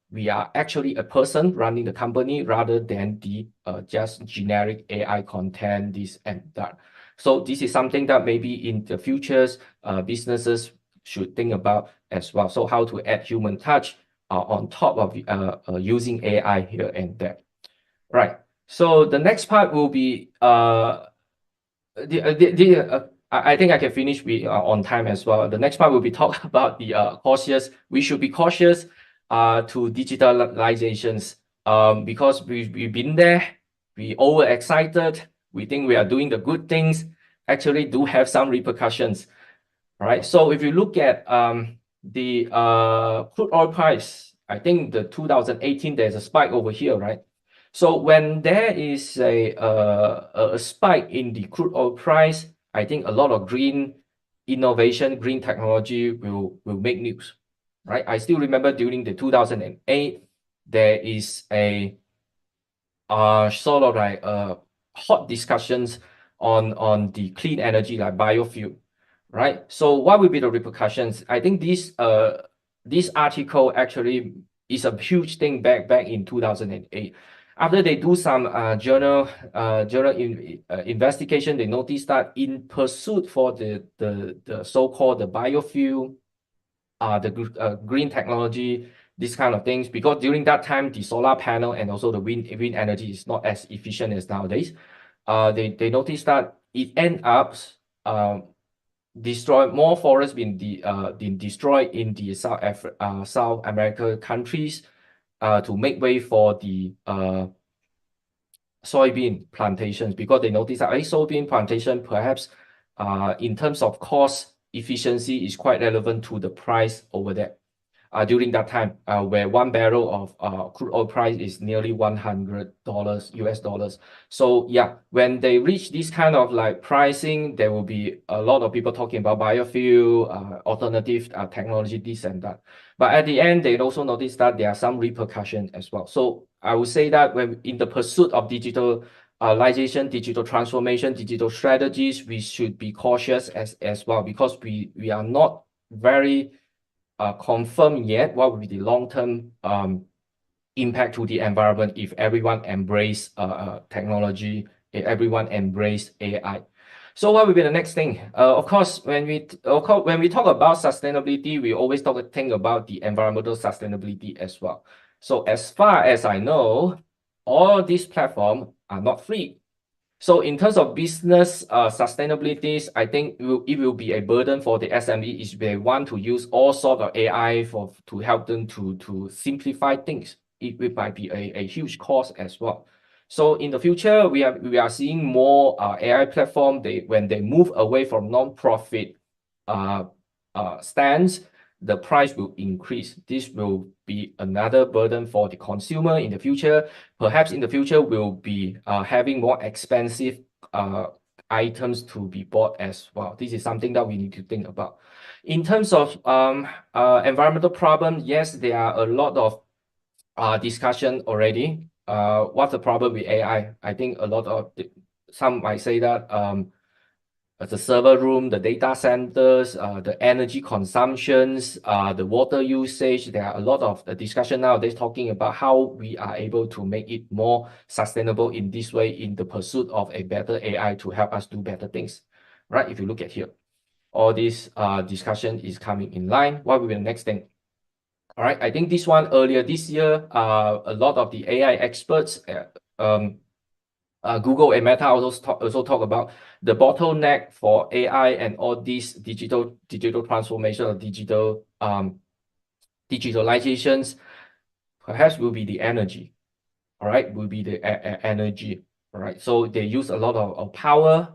we are actually a person running the company rather than the just generic AI content, this and that. So this is something that maybe in the futures businesses should think about as well. So how to add human touch on top of using AI here and there. Right. So the next part will be I think I can finish on time as well. The next part will be talk about the cautious. We should be cautious to digitalizations because we've been there. We overexcited. We think we are doing the good things. Actually, do have some repercussions. Right. So if you look at the crude oil price, I think the 2018 there's a spike over here, right? So when there is a spike in the crude oil price, I think a lot of green innovation, green technology will make news, right? I still remember during the 2008 there is a sort of like hot discussions on the clean energy like biofuel. Right. So what will be the repercussions? I think this article actually is a huge thing back in 2008. After they do some journal investigation, they noticed that in pursuit for the so-called the biofuel, the green technology, these kind of things, because during that time the solar panel and also the wind energy is not as efficient as nowadays. They noticed that it ends up destroy more forests being destroyed in the South America countries to make way for the soybean plantations, because they noticed that a soybean plantation perhaps in terms of cost efficiency is quite relevant to the price over there. During that time, where 1 barrel of crude oil price is nearly $100 US. So yeah, when they reach this kind of like pricing, there will be a lot of people talking about biofuel, alternative technology, this and that. But at the end, they also notice that there are some repercussions as well. So I would say that when in the pursuit of digitalization, digital transformation, digital strategies, we should be cautious as well, because we are not very confirm yet what will be the long-term impact to the environment if everyone embrace technology, if everyone embrace AI. So what will be the next thing? Of course, when we talk about sustainability, we always think about the environmental sustainability as well. So as far as I know, all these platforms are not free. So in terms of business sustainability, I think it will be a burden for the SME if they want to use all sorts of AI to help them to simplify things. It might be a huge cost as well. So in the future, we are seeing more AI platform. When they move away from non-profit stance, the price will increase. This will be another burden for the consumer in the future. Perhaps in the future, we'll be having more expensive items to be bought as well. This is something that we need to think about. In terms of environmental problem, yes, there are a lot of discussion already. What's the problem with AI? I think a lot of some might say that the server room, the data centers, the energy consumptions, the water usage. There are a lot of discussion nowadays talking about how we are able to make it more sustainable in this way in the pursuit of a better AI to help us do better things, right? If you look at here, all this discussion is coming in line. What will be the next thing? All right, I think this one earlier this year, a lot of the AI experts, Google and Meta also talk about the bottleneck for AI and all these digital transformation or digital digitalizations. Perhaps will be the energy. All right, will be the energy. All right, so they use a lot of power.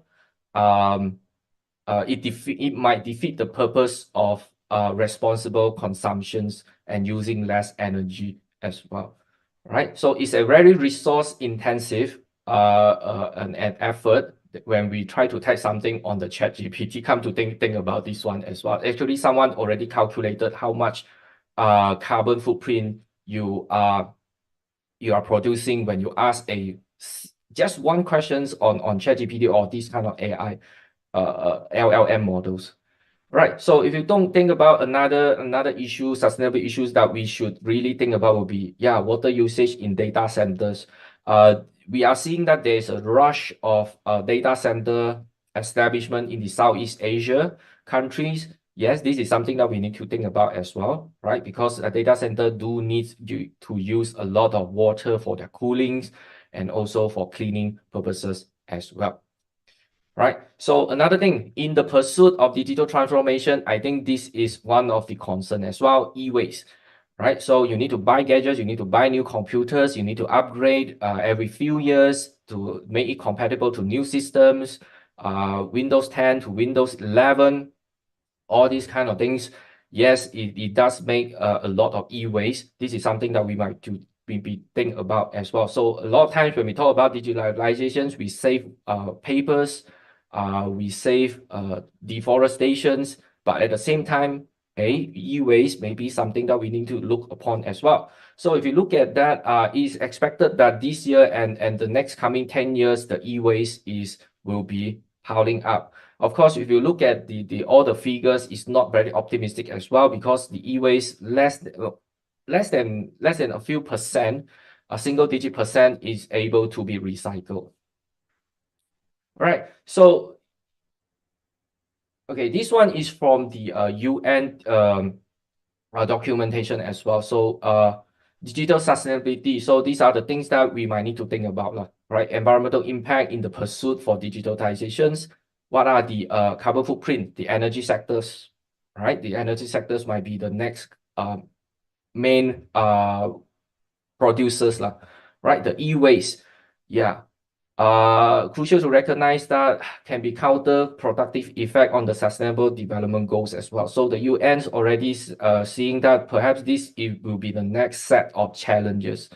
It might defeat the purpose of responsible consumptions and using less energy as well. Right, so it's a very resource intensive an effort when we try to type something on the ChatGPT. Come to think about this one as well. Actually, someone already calculated how much carbon footprint you are producing when you ask just one questions on ChatGPT or this kind of AI LLM models. Right. So if you don't think about another issue, sustainable issues that we should really think about will be, water usage in data centers. We are seeing that there's a rush of data center establishment in the Southeast Asia countries. Yes, this is something that we need to think about as well, right? Because a data center do need to use a lot of water for their coolings and also for cleaning purposes as well. Right. So another thing in the pursuit of digital transformation, I think this is one of the concern as well, e-waste. Right. So you need to buy gadgets, you need to buy new computers, you need to upgrade every few years to make it compatible to new systems, Windows 10 to Windows 11, all these kind of things. Yes, it does make a lot of e-waste. This is something that we might think about as well. So a lot of times when we talk about digitalizations, we save papers, we save deforestations, but at the same time, e-waste may be something that we need to look upon as well. So if you look at that, it's expected that this year and the next coming 10 years, the e-waste will be piling up. Of course, if you look at all the figures, it's not very optimistic as well, because the e-waste less than a few percent, a single-digit percent is able to be recycled. Right. So, okay, this one is from the UN documentation as well. So, digital sustainability. So these are the things that we might need to think about, right? Environmental impact in the pursuit for digitalizations. What are the carbon footprint? The energy sectors, right? The energy sectors might be the next main producers, right? The e-waste, crucial to recognize that can be counterproductive effect on the sustainable development goals as well. So the UN's already seeing that perhaps it will be the next set of challenges,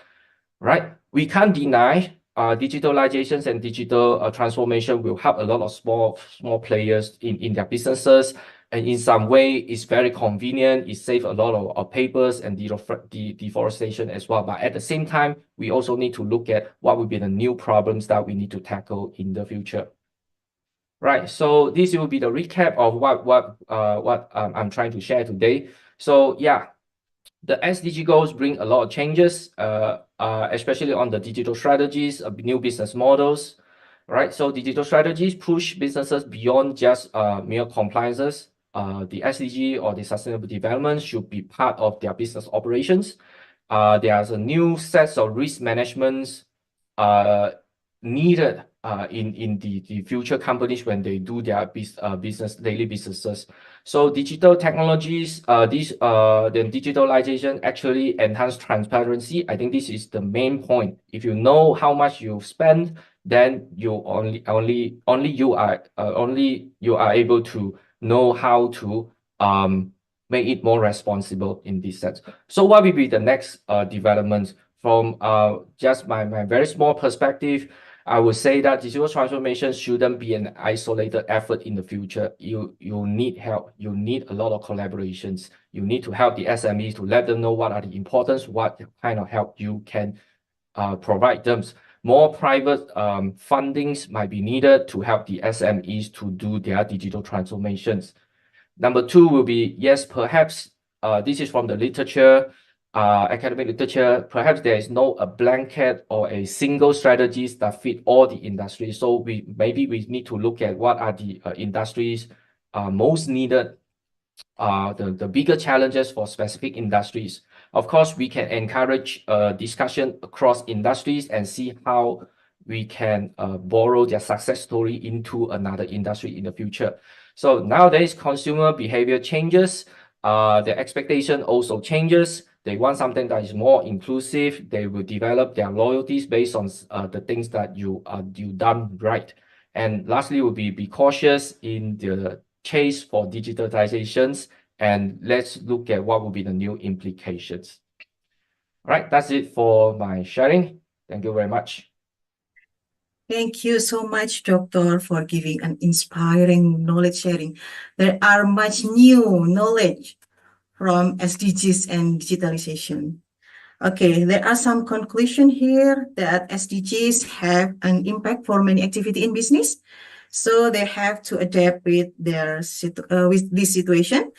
right? We can't deny digitalizations and digital transformation will help a lot of small players in their businesses. And in some way, it's very convenient. It saves a lot of papers and deforestation as well. But at the same time, we also need to look at what will be the new problems that we need to tackle in the future. Right. So this will be the recap of what I'm trying to share today. So the SDG goals bring a lot of changes, especially on the digital strategies, new business models. Right. So digital strategies push businesses beyond just mere compliances. The SDG or the sustainable development should be part of their business operations. There's a new sets of risk managements needed in the future companies when they do their daily businesses. So digital technologies, then digitalization actually enhance transparency. I think this is the main point. If you know how much you spend, then you are able to know how to make it more responsible in this sense. So what will be the next development from just my very small perspective? I would say that digital transformation shouldn't be an isolated effort in the future. You need help. You need a lot of collaborations. You need to help the SMEs to let them know what are the importance, what kind of help you can provide them. More private fundings might be needed to help the SMEs to do their digital transformations. Number two will be, yes, perhaps this is from the literature, academic literature. Perhaps there is no a blanket or a single strategies that fit all the industries. So maybe we need to look at what are the industries most needed, the bigger challenges for specific industries. Of course, we can encourage discussion across industries and see how we can borrow their success story into another industry in the future. So nowadays, consumer behavior changes. Their expectation also changes. They want something that is more inclusive. They will develop their loyalties based on the things that you done right. And lastly, will be cautious in the chase for digitalizations, and let's look at what will be the new implications. All right, that's it for my sharing. Thank you very much. Thank you so much, Doctor, for giving an inspiring knowledge sharing. There are much new knowledge from SDGs and digitalization. Okay, there are some conclusion here that SDGs have an impact for many activity in business. So they have to adapt with with this situation,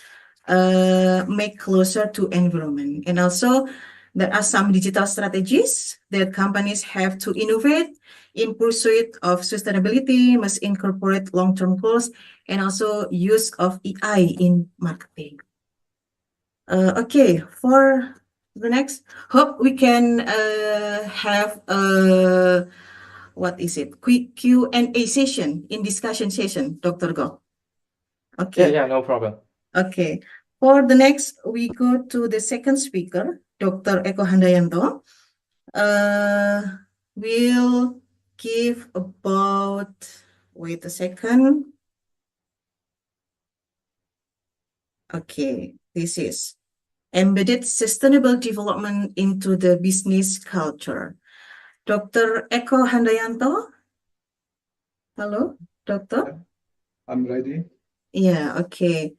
make closer to environment. And also there are some digital strategies that companies have to innovate in pursuit of sustainability, must incorporate long-term goals, and also use of AI in marketing. Okay, for the next, hope we can have what is it? Quick Q&A session in discussion session, Dr. Goh. Okay. Yeah, no problem. Okay. For the next, we go to the second speaker, Dr. Eko Handayanto. We'll give about, wait a second. Okay, this is embedded sustainable development into the business culture. Dr. Eko Handayanto. Hello, Doctor. I'm ready. Ya, oke.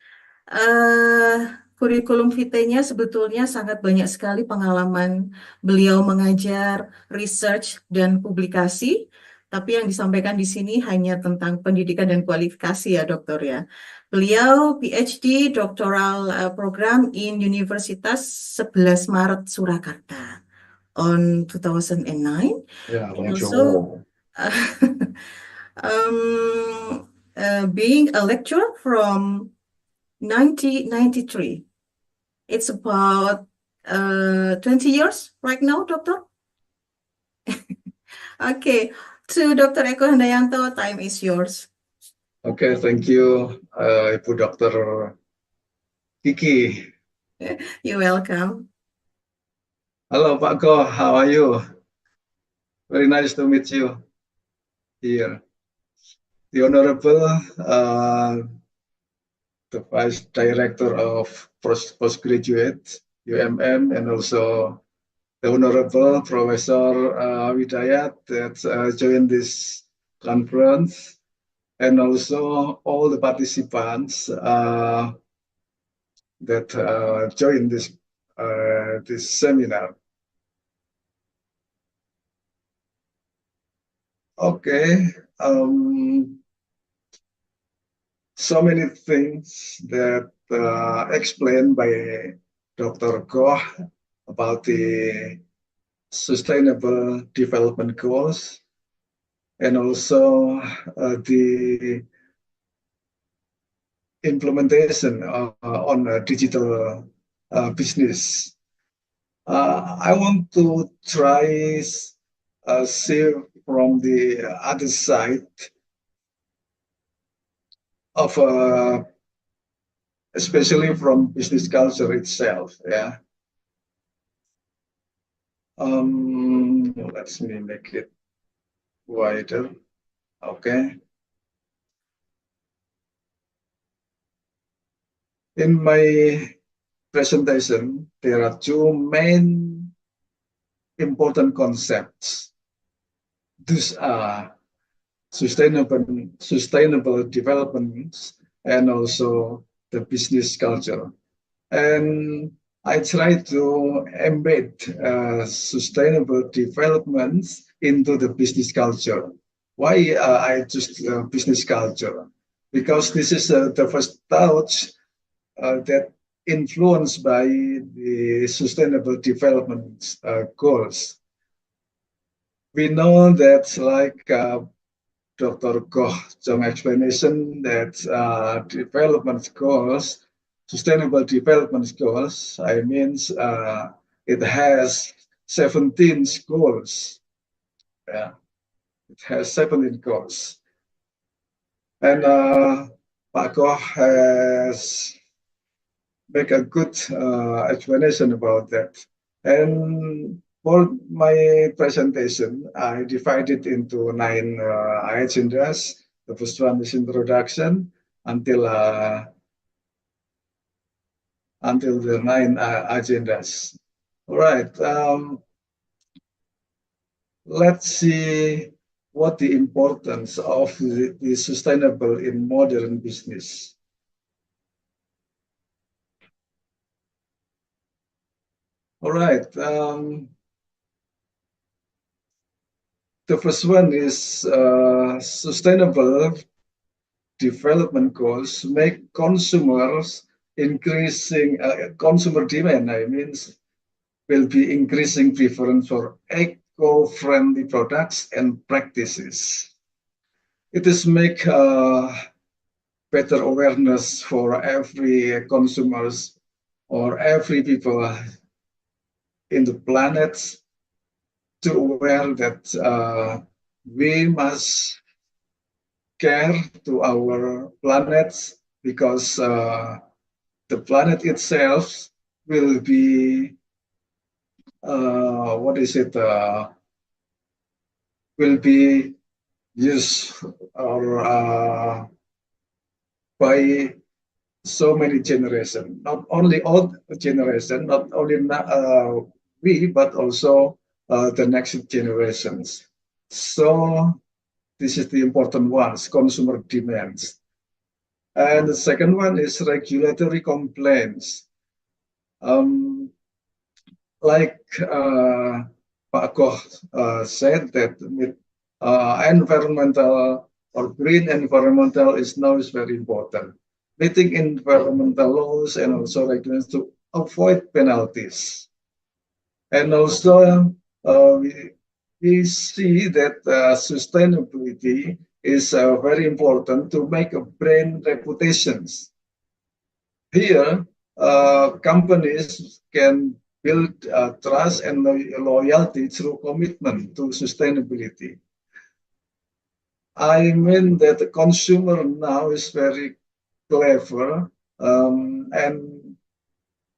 Kurikulum vitae-nya sebetulnya sangat banyak sekali pengalaman beliau mengajar, research, dan publikasi. Tapi yang disampaikan di sini hanya tentang pendidikan dan kualifikasi ya, Dokter ya. Beliau PhD doctoral program in Universitas 11 Maret Surakarta on 2009. Yeah, And also being a lecturer from 1993. It's about 20 years right now, Doctor. Okay, to Dr. Eko Handayanto, time is yours. Okay, thank you, Ibu Dr. Kiki. You're welcome. Hello, Pak Goh, how are you? Very nice to meet you here. The Honorable, the Vice Director of Postgraduate, UMM, and also the Honorable Professor Widayat that joined this conference, and also all the participants that joined this seminar. Okay, so many things that explained by Dr. Goh about the Sustainable Development Goals, and also the implementation on digital business. I want to try see from the other side of especially from business culture itself. Yeah. Let me make it wider. Okay. In my presentation, there are two main important concepts. These are sustainable development and also the business culture. And I try to embed sustainable development into the business culture. Why I choose business culture? Because this is the first touch that influenced by the sustainable development goals. We know that, like Dr. Goh Chong explanation, that development goals, sustainable development goals, I mean, it has 17 goals. Yeah, it has 17 goals. And Pak Goh has make a good explanation about that. And for my presentation, I divided into 9 agendas. The first one is introduction until the 9 agendas. All right. Let's see what the importance of the sustainable in modern business. All right. The first one is sustainable development goals make consumers increasing consumer demand. I mean, will be increasing preference for eco-friendly products and practices. It is make better awareness for every consumers or every people in the planet to aware that we must care to our planet, because the planet itself will be will be used or by so many generations, not only old generation, not only we, but also the next generations. So this is the important ones, consumer demands. And the second one is regulatory complaints. Like Pak Goh said, that with environmental or green environmental is now is very important. Meeting environmental laws and also regulations to avoid penalties. And also we see that sustainability is very important to make a brand reputations. Here, companies can build trust and loyalty through commitment to sustainability. I mean that the consumer now is very clever, and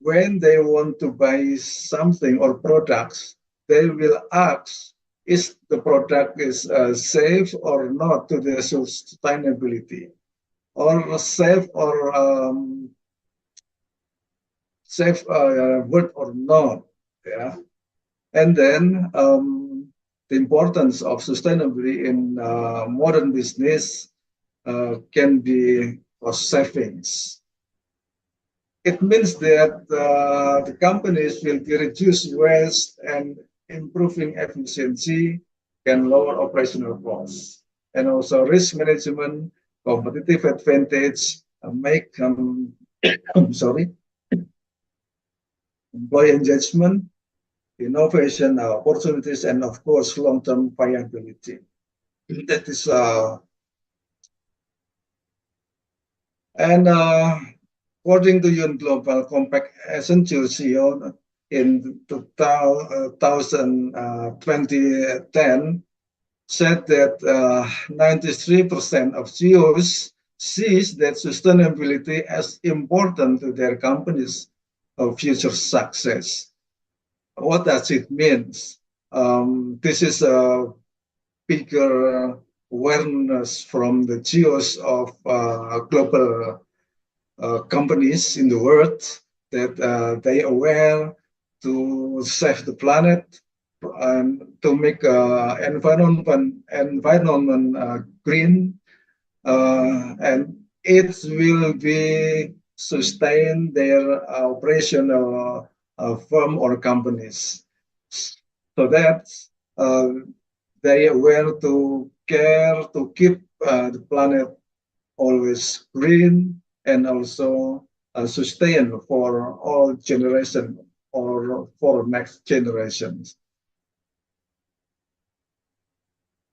when they want to buy something or products, they will ask, is the product is safe or not to the sustainability, or safe or safe word or not. Yeah, and then the importance of sustainability in modern business can be cost savings. It means that the companies will reduce waste and improving efficiency, can lower operational costs, and also risk management, competitive advantage, make employee engagement, innovation opportunities, and of course long-term viability. That is according to UN Global Compact Essential CEO in 2010, said that 93% of CEOs sees that sustainability as important to their company's future success. What does it mean? This is a bigger awareness from the CEOs of global companies in the world, that they aware to save the planet and to make environment green, and it will be sustain their operational firm or companies, so that they aware to care to keep the planet always green and also sustain for all generation or for next generations.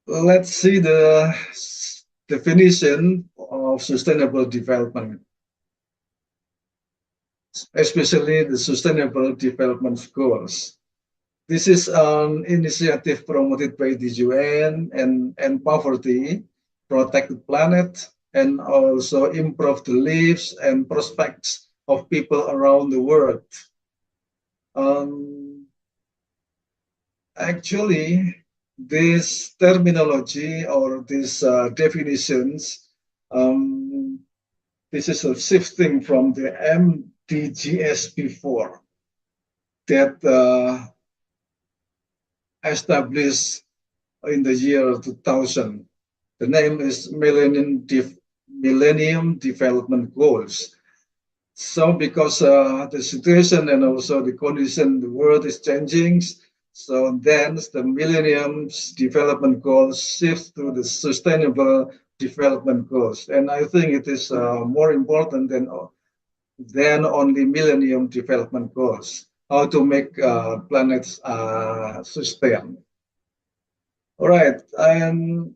Let's see the definition of sustainable development, especially the Sustainable Development Goals. This is an initiative promoted by the UN and poverty, protect the planet, and also improve the lives and prospects of people around the world. Actually, this terminology or these definitions, this is a shifting from the MDGs before that established in the year 2000. The name is Millennium Development Goals. So because the situation and also the condition, the world is changing, so then the Millennium Development Goals shift to the Sustainable Development Goals. And I think it is more important than only Millennium Development Goals, how to make planets sustain. All right, and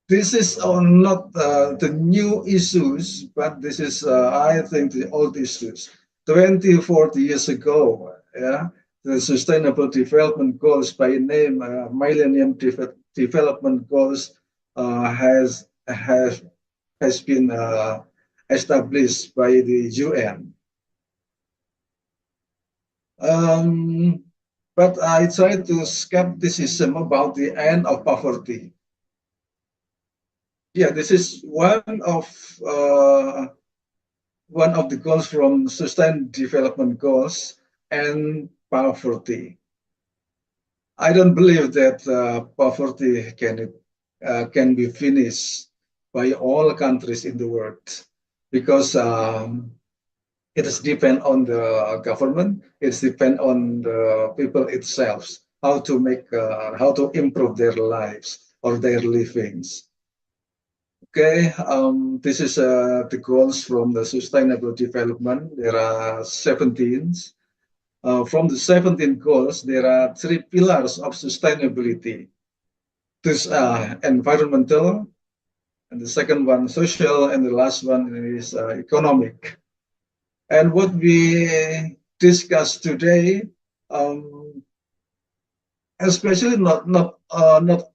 this is not the new issues, but this is, I think, the old issues. 20, 40 years ago, yeah, the Sustainable Development Goals by name Millennium Development Goals has been established by the UN. But I try to skepticism about the end of poverty. Yeah, this is one of the goals from Sustainable Development Goals, and poverty. I don't believe that poverty can be finished by all countries in the world, because it is depend on the government. It's depend on the people itself how to improve their lives or their livings. Okay, this is the goals from the Sustainable Development. There are 17. From the 17 goals, there are 3 pillars of sustainability. This environmental, and the second one social, and the last one is economic. And what we discussed today, especially not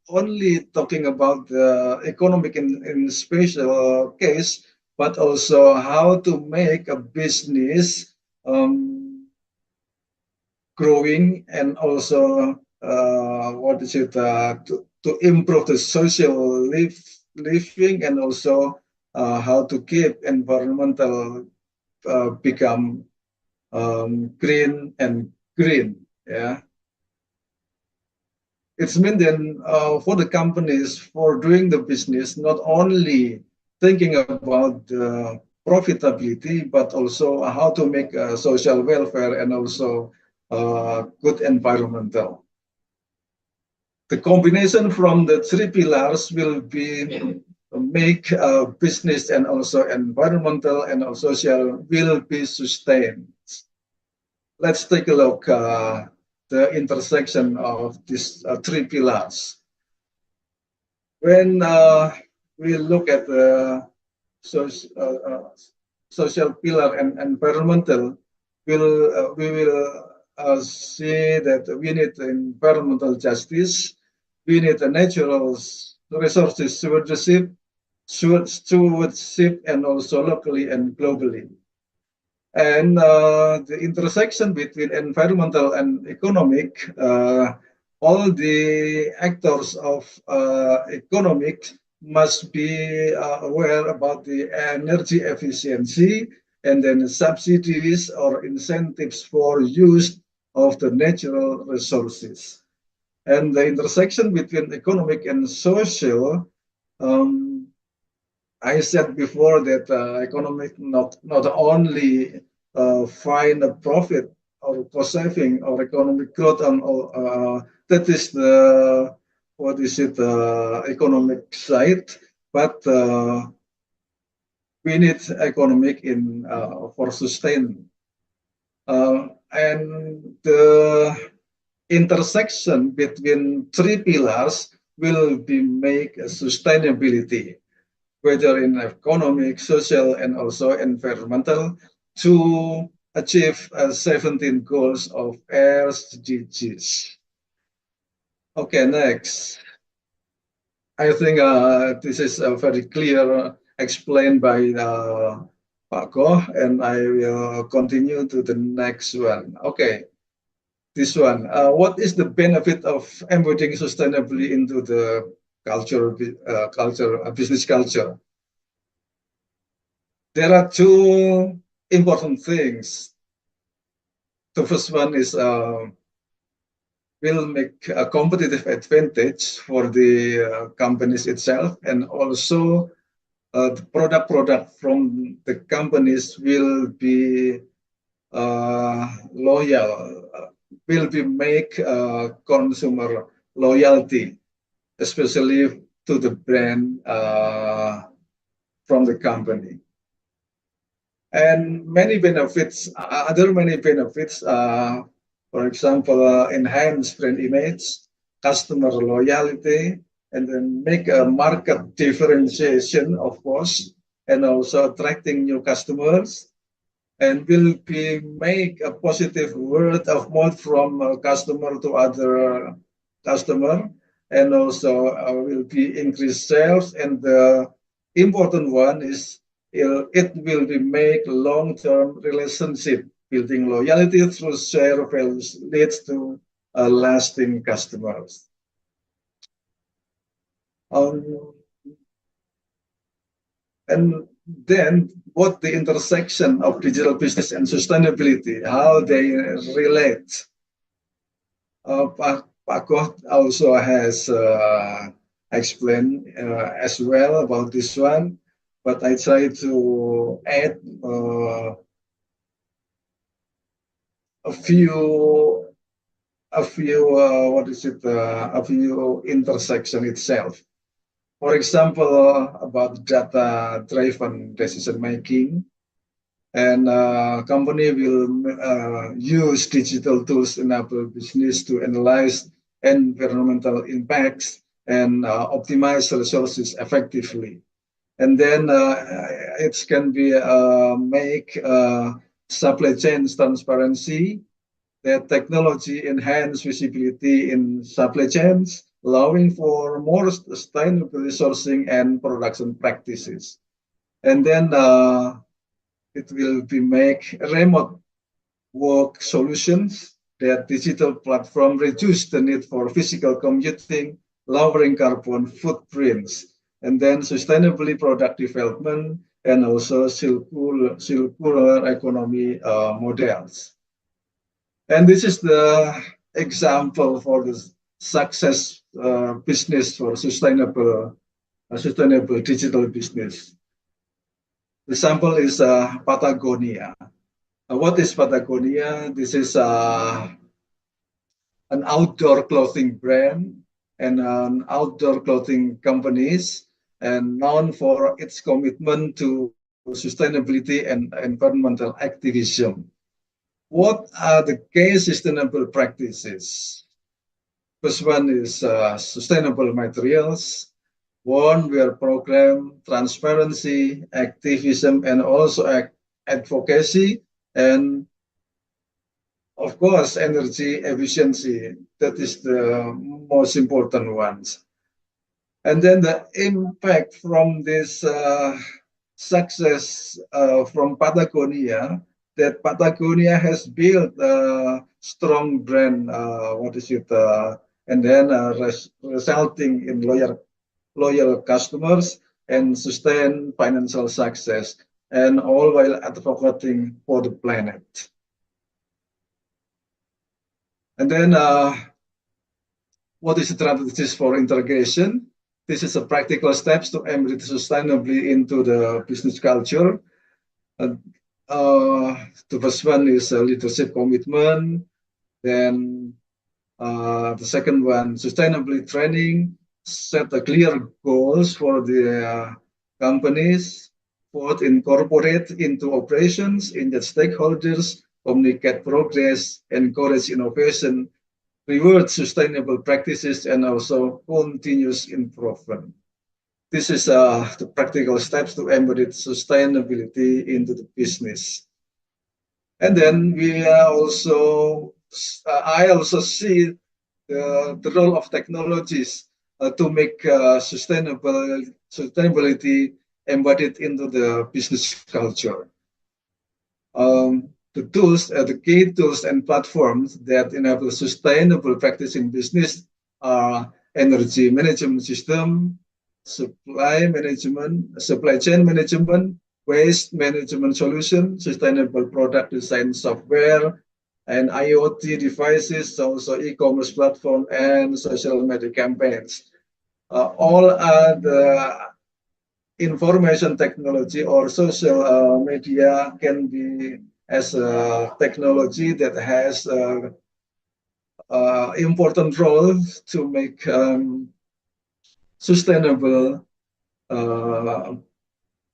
only talking about the economic in special case, but also how to make a business growing, and also to improve the social living, and also how to keep environmental become green and green. Yeah. It's meant then for the companies for doing the business, not only thinking about the profitability, but also how to make social welfare and also good environmental. The combination from the 3 pillars will be make business and also environmental and also social will be sustained. Let's take a look the intersection of these 3 pillars. When we look at the social pillar and environmental, we will see that we need environmental justice, we need a natural resources stewardship, and also locally and globally. And the intersection between environmental and economic, all the actors of economic must be aware about the energy efficiency and then subsidies or incentives for use of the natural resources. And the intersection between economic and social, I said before that economic not only find a profit or cost saving or economic growth on that is the economic side, but we need economic in for sustain, and the intersection between three pillars will be make sustainability, whether in economic, social, and also environmental, to achieve 17 goals of SDGs. Okay, next. I think this is very clear explained by Pak Goh, and I will continue to the next one. Okay, this one. What is the benefit of embedding sustainability into the business culture? There are two important things. The first one is will make a competitive advantage for the companies itself, and also the product from the companies will be loyal, will be make consumer loyalty, especially to the brand from the company. And many benefits, other many benefits, for example, enhance brand image, customer loyalty, and then make a market differentiation, of course, and also attracting new customers, and will be make a positive word of mouth from customer to other customer, and also will be increased sales. And the important one is it will be make long-term relationship. Building loyalty through share values leads to lasting customers. And then what the intersection of digital business and sustainability, how they relate. Pak Goh also has explained as well about this one, but I try to add a few intersection itself. For example, about data-driven decision making, and company will use digital tools enable business to analyze environmental impacts and optimize resources effectively. And then it can be make supply chain transparency, that technology enhance visibility in supply chains, allowing for more sustainable sourcing and production practices. And then it will be make remote work solutions, that digital platform reduce the need for physical commuting, lowering carbon footprints, and then sustainably product development, and also circular economy models. And this is the example for the success business for sustainable digital business. The sample is Patagonia. What is Patagonia? This is an outdoor clothing brand and an outdoor clothing companies, and known for its commitment to sustainability and environmental activism. What are the key sustainable practices? First one is sustainable materials. One, we are program transparency, activism, and also advocacy, and of course, energy efficiency. That is the most important ones. And then the impact from this success from Patagonia, that Patagonia has built a strong brand, and then resulting in loyal customers and sustain financial success. and all while advocating for the planet. And then what is the strategies for integration? This is a practical steps to embed sustainably into the business culture. The first one is leadership commitment. Then the second one, sustainability training. Set the clear goals for the companies. Fourth, incorporate into operations, engage stakeholders, communicate progress, encourage innovation, reward sustainable practices, and also continuous improvement. This is the practical steps to embed sustainability into the business. And then I also see the role of technologies to make sustainability embedded into the business culture. The key tools and platforms that enable sustainable practice in business are energy management system, supply chain management, waste management solution, sustainable product design software, and IoT devices, also e-commerce platform and social media campaigns. All are the information technology or social media can be as a technology that has important role to make sustainable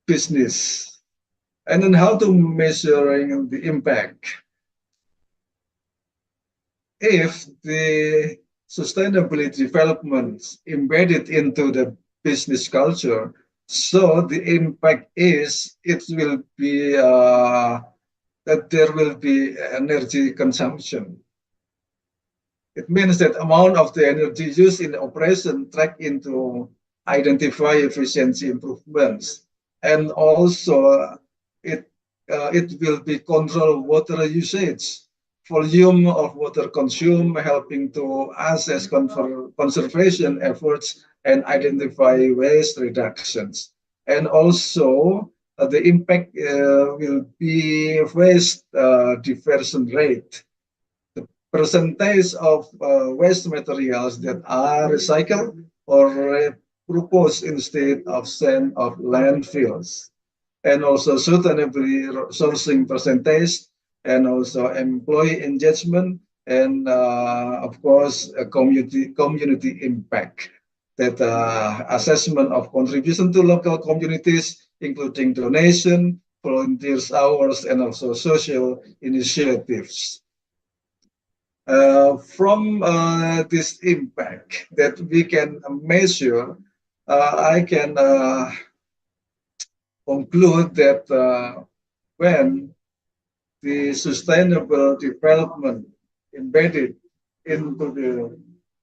business. And then how to measuring the impact. If the sustainability developments embedded into the business culture, so the impact is it will be that there will be energy consumption. It means that amount of the energy used in operation track into identify efficiency improvements, and also it will be control water usage, volume of water consumed, helping to assess conservation efforts and identify waste reductions. And also the impact will be waste diversion rate. The percentage of waste materials that are recycled or repurposed instead of sent of landfills. And also sustainability sourcing percentage, and also employee engagement, and of course community impact. That assessment of contribution to local communities, including donation, volunteers hours, and also social initiatives. From this impact that we can measure, I can conclude that when the sustainable development embedded into the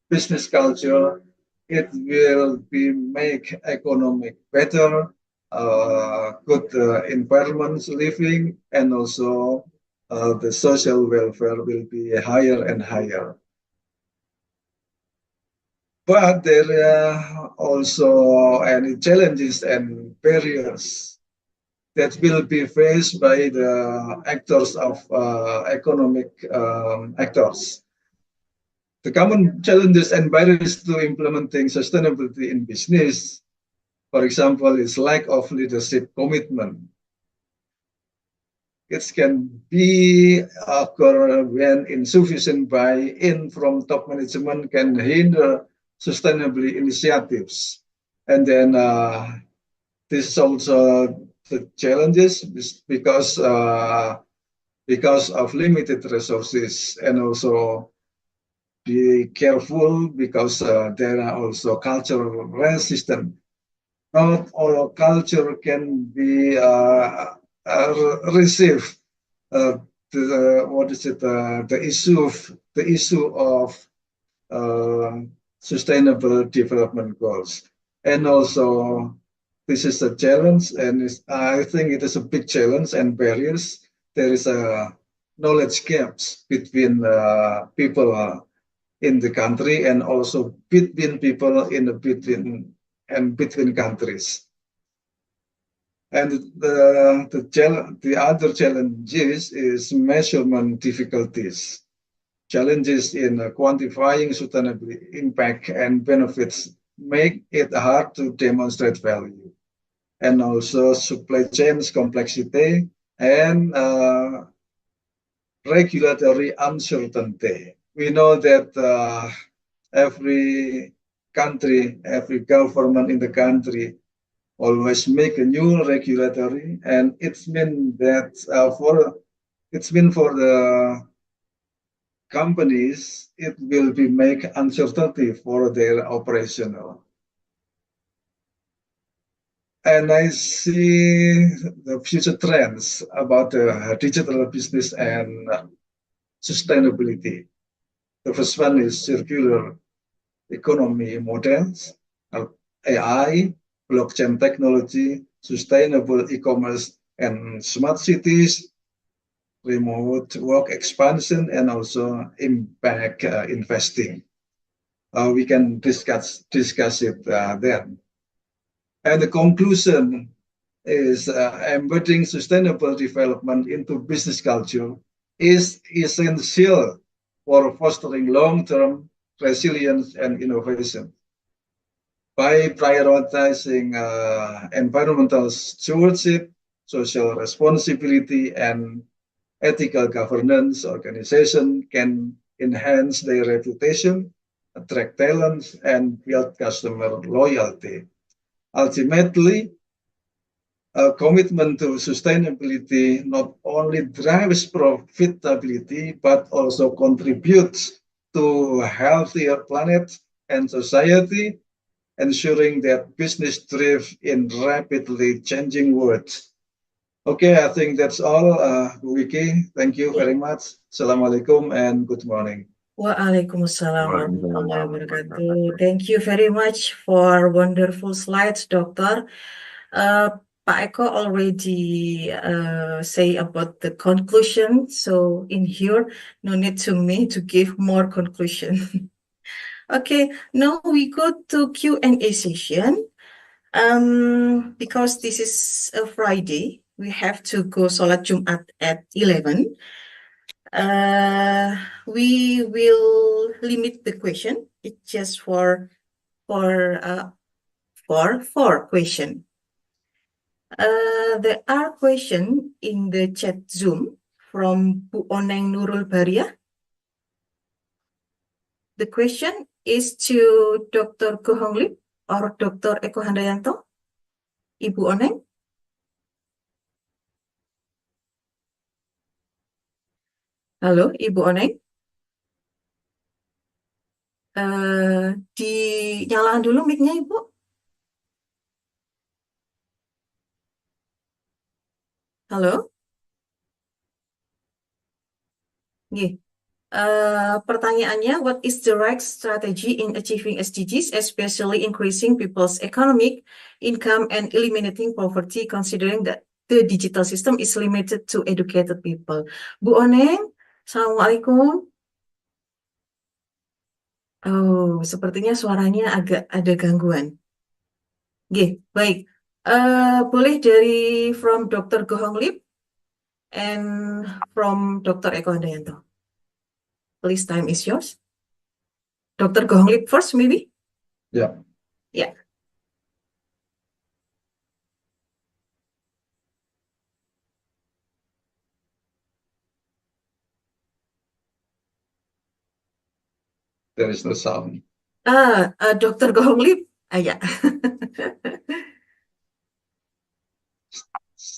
business culture, it will be make economic better, good environment living, and also the social welfare will be higher and higher. But there are also any challenges and barriers that will be faced by the actors of economic actors. The common challenges and barriers to implementing sustainability in business, for example, is lack of leadership commitment. It can be occur when insufficient buy-in from top management can hinder sustainability initiatives. And then this is also the challenges because of limited resources, and also be careful because there are also cultural resistance. Not all culture can be receive the issue of sustainable development goals. And also this is a challenge, and I think it is a big challenge and barriers. There is a knowledge gaps between people in the country, and also between people in the between countries. And the other challenges is measurement difficulties. Challenges in quantifying sustainability impact and benefits make it hard to demonstrate value. And also supply chains complexity and regulatory uncertainty. We know that every country, every government in the country always make a new regulatory, and it's mean that for the companies, it will be make uncertainty for their operational. And I see the future trends about digital business and sustainability. The first one is circular economy models, AI, blockchain technology, sustainable e-commerce, and smart cities, remote work expansion, and also impact investing. We can discuss it then. And the conclusion is embedding sustainable development into business culture is essential for fostering long-term resilience and innovation. By prioritizing environmental stewardship, social responsibility, and ethical governance, organization can enhance their reputation, attract talents, and build customer loyalty. Ultimately, a commitment to sustainability not only drives profitability, but also contributes to a healthier planet and society, ensuring that business thrives in rapidly changing world. Okay, I think that's all, Bu Vicky. Thank you very much. Assalamualaikum and good morning. Waalaikumsalam warahmatullahi wabarakatuh. Thank you very much for wonderful slides, Doctor. Pak Eko already say about the conclusion, so in here, no need to me to give more conclusion. Okay, now we go to Q&A session. Because this is a Friday, we have to go Salat Jumat at 11. We will limit the question. It's just for 4 question. There are questions in the chat Zoom from Bu Oneng Nurul Baria. The question is to Dr. Goh Hong Lip or Dr. Eko Handayanto. Ibu Oneng. Halo, Ibu Oneng. Dinyalakan dulu mic-nya, Ibu. Halo. Nggih. Pertanyaannya, what is the right strategy in achieving SDGs, especially increasing people's economic income and eliminating poverty, considering that the digital system is limited to educated people? Bu Oneng, Assalamualaikum. Oh, sepertinya suaranya agak ada gangguan. Oke, baik. Boleh dari from Dr. Goh Hong Lip and from Dr. Eko Handayanto. Please, time is yours. Dr. Goh Hong Lip first, maybe? Yeah. Yeah. There is no sound. Dr. Goh Hong Lip? Yeah.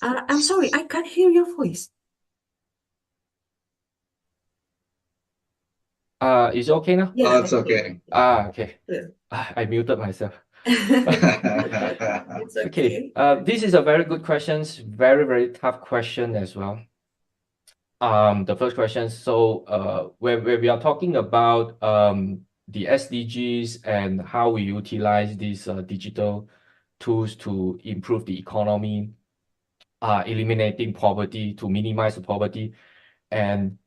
I'm sorry, I can't hear your voice. Is it okay now? Yeah, It's okay. Okay. Yeah. I muted myself. It's Okay. okay. This is a very good question. Very, very tough question as well. The first question. So, when we are talking about the SDGs and how we utilize these digital tools to improve the economy, eliminating poverty, to minimize the poverty, and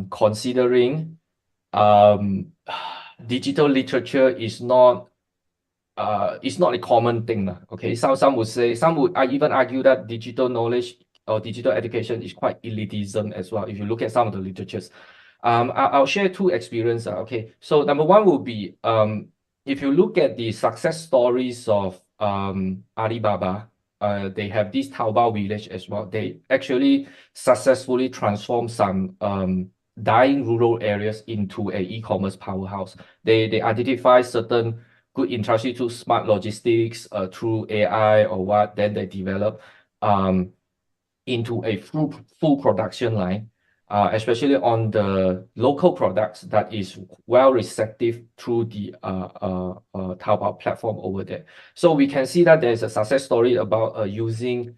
considering digital literature is not it's not a common thing. Okay, some would say, some would even argue that digital knowledge or digital education is quite elitism as well, if you look at some of the literatures. I'll share two experiences. Okay, so number one will be, if you look at the success stories of Alibaba, they have this Taobao village as well. They actually successfully transformed some dying rural areas into an e-commerce powerhouse. They identify certain good industry through smart logistics, through AI or what, then they develop into a full production line, especially on the local products that is well receptive through the Taobao platform over there. So we can see that there's a success story about utilizing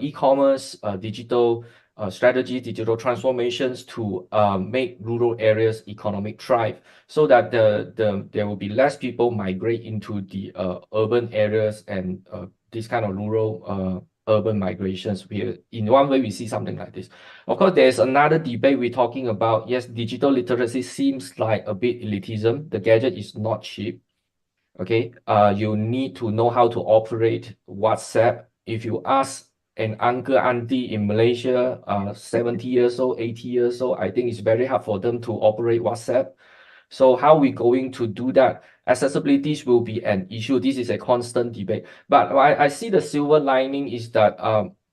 e-commerce, digital strategy, digital transformations to make rural areas economic thrive, so that there will be less people migrate into the urban areas and this kind of rural urban migrations. In one way, we see something like this. Of course, there's another debate we're talking about. Yes, digital literacy seems like a bit elitism. The gadget is not cheap. Okay, you need to know how to operate WhatsApp. If you ask an uncle, auntie in Malaysia, 70 years old, 80 years old, I think it's very hard for them to operate WhatsApp. So how are we going to do that? Accessibility will be an issue. This is a constant debate. But I see the silver lining is that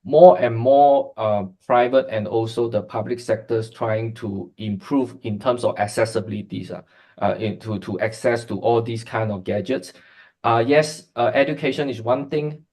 more and more private and also the public sectors trying to improve in terms of accessibility to access to all these kind of gadgets. Yes, education is one thing.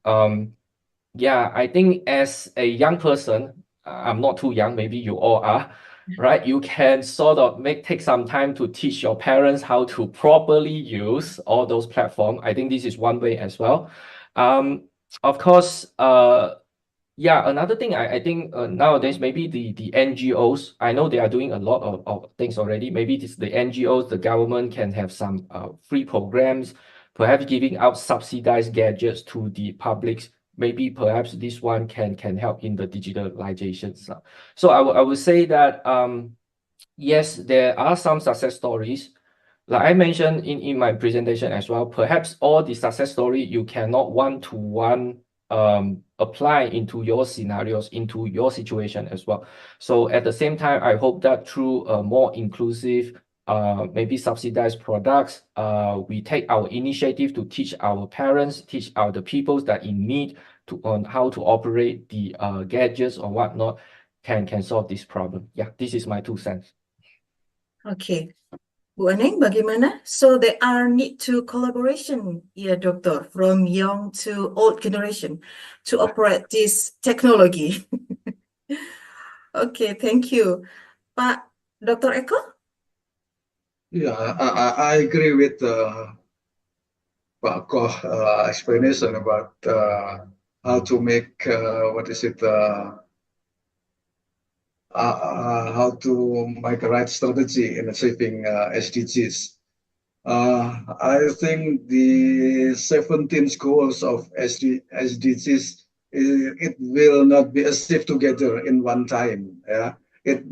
Yeah, I think as a young person, I'm not too young, maybe you all are, right? You can sort of take some time to teach your parents how to properly use all those platforms. I think this is one way as well. Of course, yeah, another thing I think nowadays, maybe the NGOs, I know they are doing a lot of things already. Maybe it's the NGOs, the government can have some free programs, perhaps giving out subsidized gadgets to the publics. Maybe perhaps this one can help in the digitalization. So I would say that yes, there are some success stories. Like I mentioned in my presentation as well, perhaps all the success story you cannot one-to-one apply into your scenarios, into your situation as well. So at the same time, I hope that through a more inclusive, maybe subsidized products, we take our initiative to teach our parents, teach the people that in need on how to operate the gadgets or whatnot, can solve this problem. Yeah, this is my 2 cents. Okay. Bu Aning, bagaimana? So there are need to collaboration, yeah, Doctor, from young to old generation to operate this technology. Okay, thank you. Pak Dr. Eko? Yeah, I agree with Pak Koh explanation about how to make how to make a right strategy in achieving SDGs. I think the 17 goals of SDGs, it will not be achieved together in one time. Yeah, it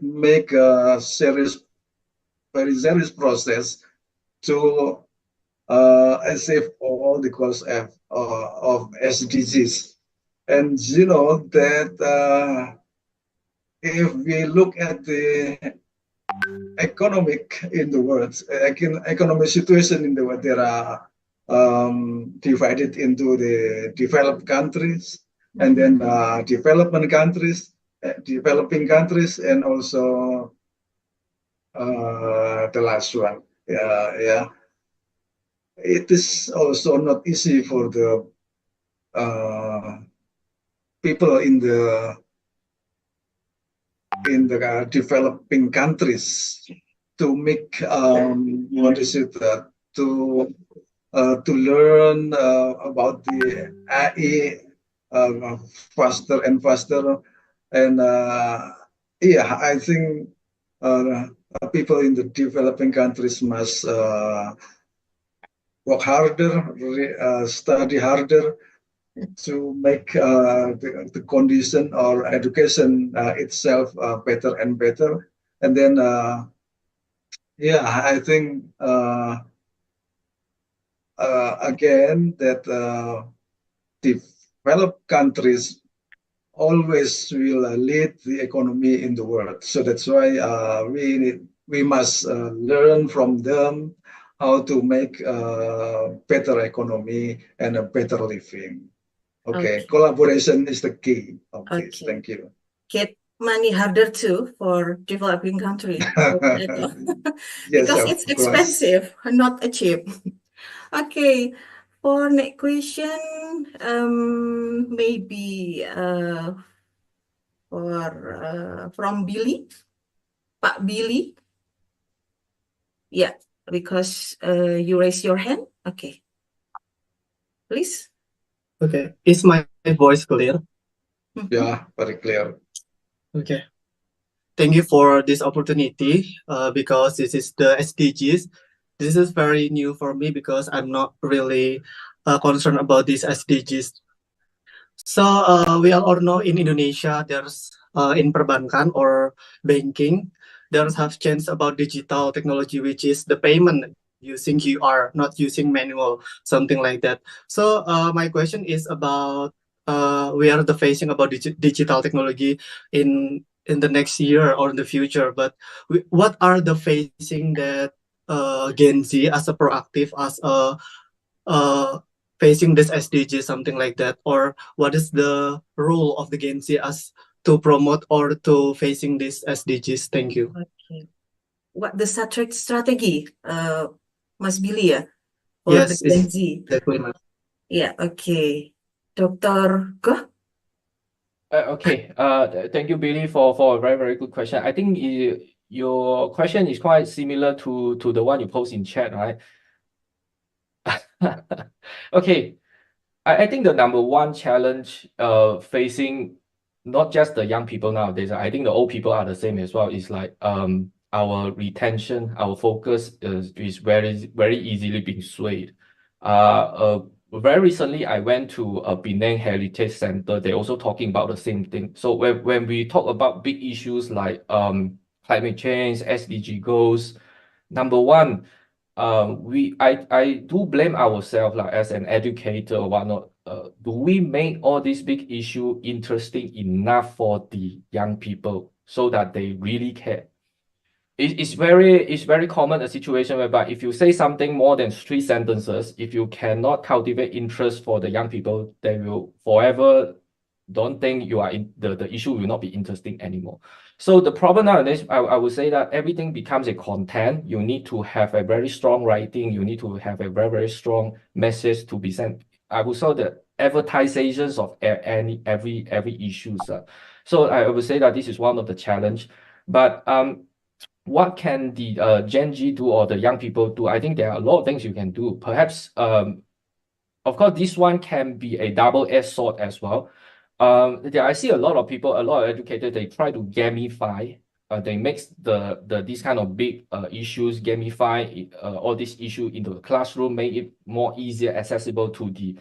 make a very serious process to achieve all the goals of SDGs. And you know that if we look at the economic in the world, economic situation in the world, there are divided into the developed countries and then developing countries, and also the last one. Yeah. It is also not easy for the people in the developing countries to make to learn about the AI faster and faster, and yeah, I think people in the developing countries must work harder, study harder to make the condition or education itself better and better. And then, yeah, I think again that developed countries always will lead the economy in the world. So that's why we must learn from them how to make a better economy and a better living. Okay, Okay. collaboration is the key of this. Okay. Thank you. Get money harder too for developing country. Yes, Because of it's course. expensive, not cheap. Okay. For next question, maybe from Billy, Pak Billy. Yeah, because you raise your hand. Okay. Please. Okay, is my voice clear? Yeah, very clear. Okay. Thank you for this opportunity because this is the SDGs. This is very new for me because I'm not really concerned about these SDGs. So we all know in Indonesia, there's in perbankan or banking, there's have changed about digital technology, which is the payment using QR, not using manual, something like that. So my question is about we are the facing about digital technology in the next year or in the future, but what are the facing that Gen Z as a proactive, as a facing this SDG, something like that, or what is the role of the Gen Z as to promote or to facing these SDGs? Thank you. Okay. What the strategy, Mas Billy ya, for Yes, the Gen it's Z? exactly my. Yeah, okay. Dr. Goh? Okay. Thank you, Billy, for a very, very good question. I think your question is quite similar to the one you post in chat, right? Okay. I think the number one challenge facing not just the young people nowadays, I think the old people are the same as well, is like our retention, our focus is very, very easily being swayed. Very recently, I went to a Penang Heritage Center. They're also talking about the same thing. So when we talk about big issues like climate change, SDG goals, number one, I do blame ourselves, like as an educator or whatnot. Do we make all these big issue interesting enough for the young people so that they really care? It's very common a situation whereby if you say something more than 3 sentences, if you cannot cultivate interest for the young people, they will forever don't think you are in the issue will not be interesting anymore. So the problem nowadays, I would say that everything becomes a content. You need to have a very strong writing. You need to have a very, very strong message to be sent. I would say the advertisations of every issues. So I would say that this is one of the challenge. But what can the Gen Z do or the young people do? I think there are a lot of things you can do. Perhaps, of course, this one can be a double-edged sword as well. I see a lot of people, a lot of educators, they try to gamify. They mix these kind of big issues, gamify all these issues into the classroom, make it more easier, accessible to the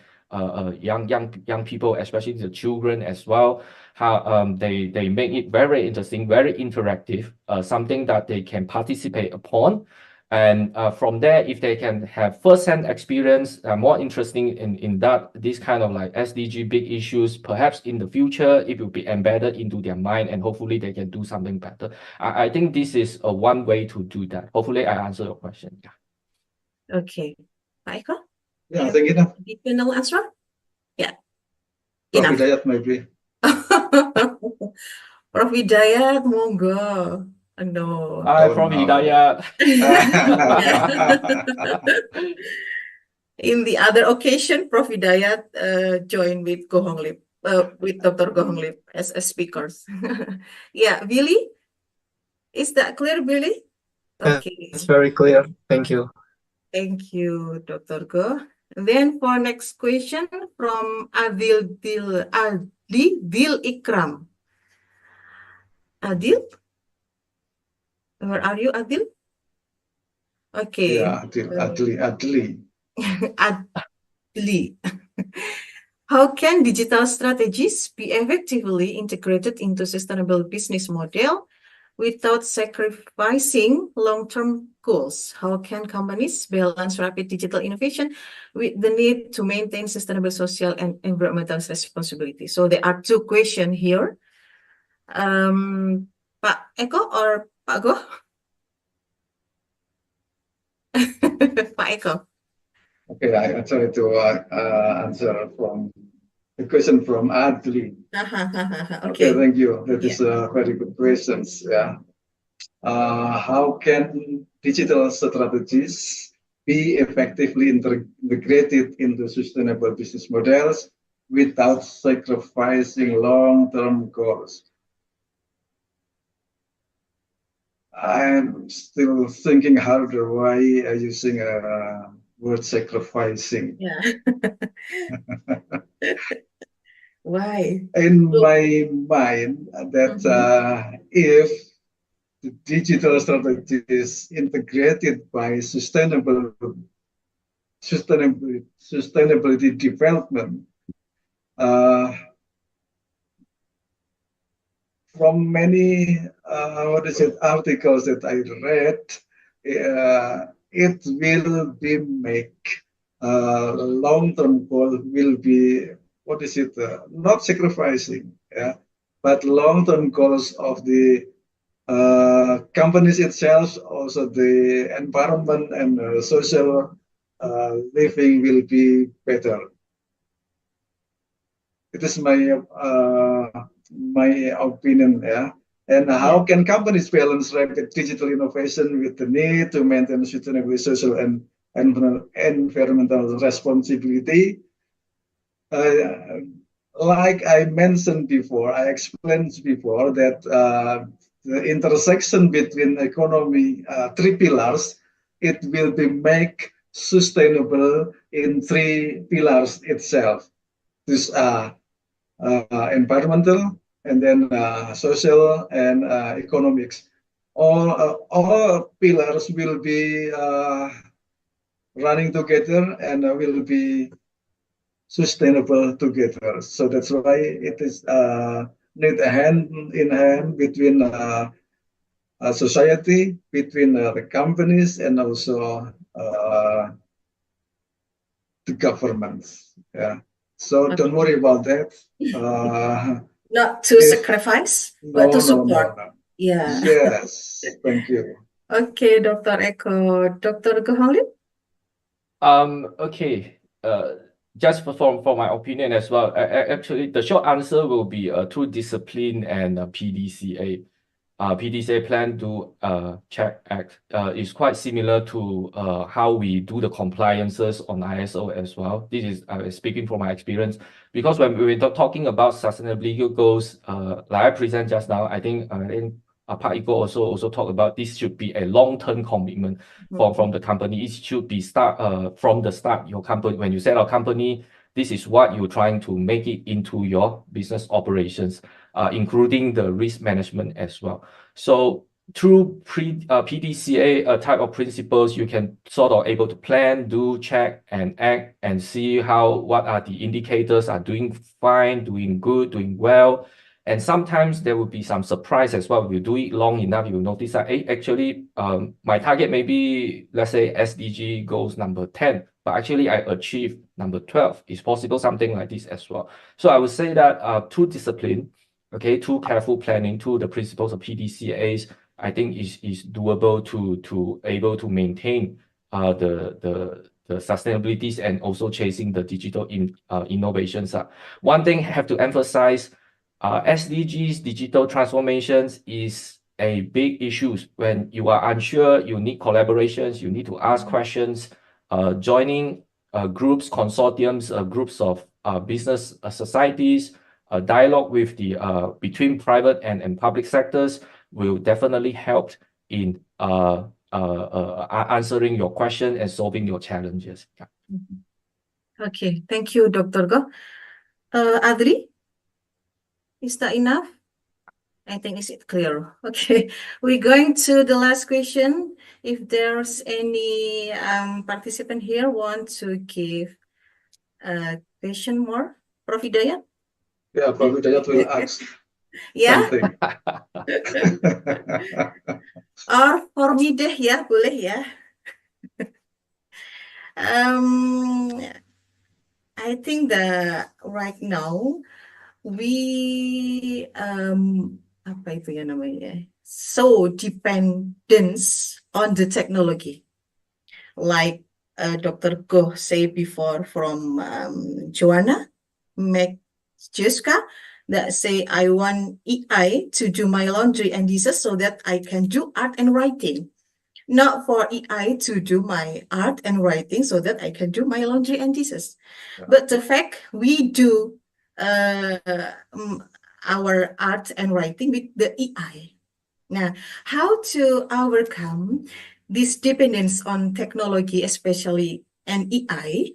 young people, especially the children as well. How they make it very interesting, very interactive, something that they can participate upon. And from there, if they can have first-hand experience, more interesting in this kind of like SDG big issues, perhaps in the future, it will be embedded into their mind and hopefully they can do something better. I think this is one way to do that. Hopefully I answer your question. Yeah. Okay. Pak Eko? Yeah, thank you. Additional answer? Yeah. Prof. Enough. Hidayat maybe. Prof. Hidayat, monggo. No. Hi, Oh, Prof. no. Hidayat. In the other occasion, Prof. Hidayat joined with with Dr. Goh Hong Lip as speakers. Yeah, Billy? Is that clear, Billy? Okay. It's very clear. Thank you. Thank you, Dr. Goh. Then for next question from Adil Ikram. Adil? Where are you, Adil? Okay. Yeah, Adli. Adli. How can digital strategies be effectively integrated into sustainable business model without sacrificing long-term goals? How can companies balance rapid digital innovation with the need to maintain sustainable social and environmental responsibility? So there are two questions here. Pak Eko or Pak Goh? Pak Eko. Okay, I try to answer from the question from Adli. Okay, Okay. thank you. That is very good questions. Yeah. How can digital strategies be effectively integrated into sustainable business models without sacrificing long-term goals? I'm still thinking harder why using a word sacrificing. Yeah. Why? In my mind, that if the digital strategy is integrated by sustainability development, from many articles that I read, it will be make long-term goal will be not sacrificing, but long-term goals of the companies itself, also the environment and social living will be better. It is my opinion. And how can companies balance rapid digital innovation with the need to maintain sustainable social and environmental responsibility? Like I mentioned before, I explained before that the intersection between economy, three pillars, it will be make sustainable in three pillars itself. This environmental, and then social and economics. All pillars will be running together and will be sustainable together. So that's why it is need a hand in hand between society, between the companies, and also the governments. Yeah. So don't worry about that. Not to sacrifice, but to support. No. Yeah. Yes. Thank you. Okay, Dr. Eko. Dr. Goh Hong Lip? Okay. Just for my opinion as well, actually the short answer will be through discipline and PDCA. PDCA plan to check act is quite similar to how we do the compliances on ISO as well. This is speaking from my experience, because when we were talking about sustainability goals, like I present just now, I think Pak Eko also talked about this should be a long-term commitment from the company. It should be from the start. Your company, when you set a company, this is what you're trying to make it into your business operations, including the risk management as well. So through PDCA type of principles, you can sort of able to plan, do, check, and act, and see what are the indicators are doing fine, doing good, doing well. And sometimes there will be some surprise as well. If you do it long enough, you will notice that actually my target may be, let's say, SDG goals number 10, but actually I achieved number 12. It's possible something like this as well. So I would say that through discipline, through careful planning, through the principles of PDCAs, I think is doable to able to maintain the sustainabilities and also chasing the digital innovations. One thing I have to emphasize, SDGs, digital transformations is a big issue. When you are unsure, you need collaborations, you need to ask questions, joining groups, consortiums, groups of business societies, dialogue with the between private and public sectors will definitely help in answering your question and solving your challenges. Yeah. Okay, thank you, Dr. Goh. Adri, is that enough? I think is it clear? Okay, we're going to the last question. If there's any participant here want to give a question more, Prof. Hidayat? Yeah, Prof. Hidayat will ask Ya, something. or for me deh ya, boleh ya. I think that right now we apa itu ya namanya? So dependence on the technology, like Dr. Goh say before from Joanna Juska that say I want AI to do my laundry and dishes so that I can do art and writing. Not for AI to do my art and writing so that I can do my laundry and dishes. Yeah. But the fact we do our art and writing with the AI. Now, how to overcome this dependence on technology, especially and AI?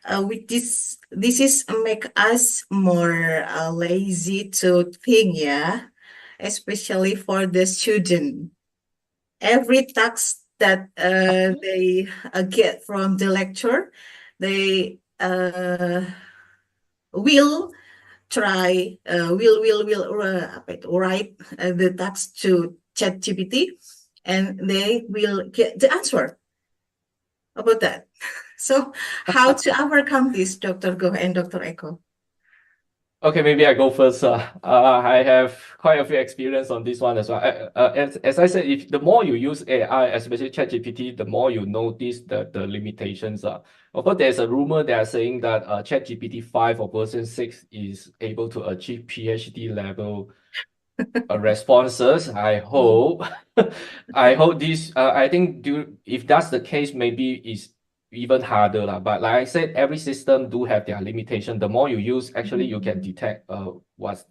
With this is make us more lazy to think, yeah, especially for the student. Every task that they get from the lecture, they will try apa itu, write the text to ChatGPT, and they will get the answer about that. So, how to overcome this, Dr. Goh and Dr. Eko? Okay, maybe I go first. I have quite a few experience on this one as well. As I said, if the more you use AI, especially ChatGPT, the more you notice the limitations. Of course, there's a rumor that are saying that ChatGPT 5 or version 6 is able to achieve PhD level responses. I hope. I hope this. I think if that's the case, maybe it's even harder lah. But like I said, every system do have their limitation. The more you use, actually, you can detect whether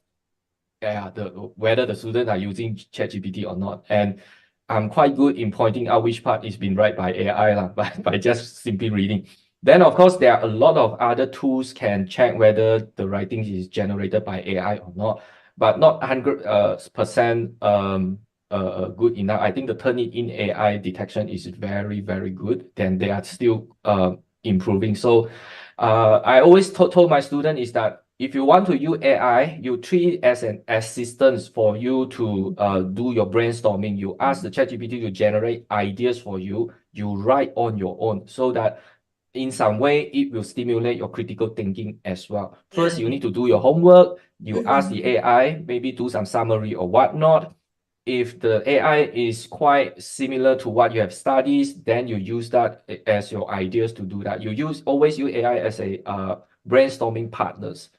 the students are using ChatGPT or not. And I'm quite good in pointing out which part is being read by AI lah, by just simply reading. Then of course there are a lot of other tools can check whether the writing is generated by AI or not, but not 100% good enough. I think the Turnitin AI detection is very, very good. Then they are still improving. So I always told my student is that if you want to use AI, you treat it as an assistance for you to do your brainstorming. You ask the ChatGPT to generate ideas for you. You write on your own so that in some way it will stimulate your critical thinking as well. First, you need to do your homework. You ask the AI, maybe do some summary or whatnot. If the AI is quite similar to what you have studied, then you use that as your ideas to do that. You always use AI as a brainstorming partners.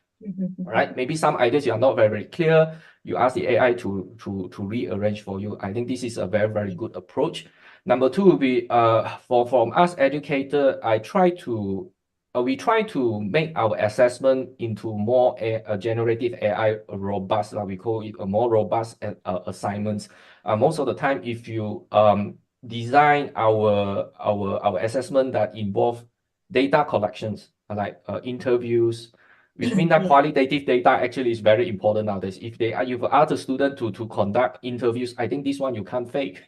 Right? Maybe some ideas you are not very clear. You ask the AI to rearrange for you. I think this is a very, very good approach. Number two will be from us educator, we try to make our assessment into more generative AI robust. We call it a more robust assignments. Most of the time, if you design our assessment that involve data collections like interviews, which means that qualitative data actually is very important nowadays. If you ask a student to conduct interviews, I think this one you can't fake.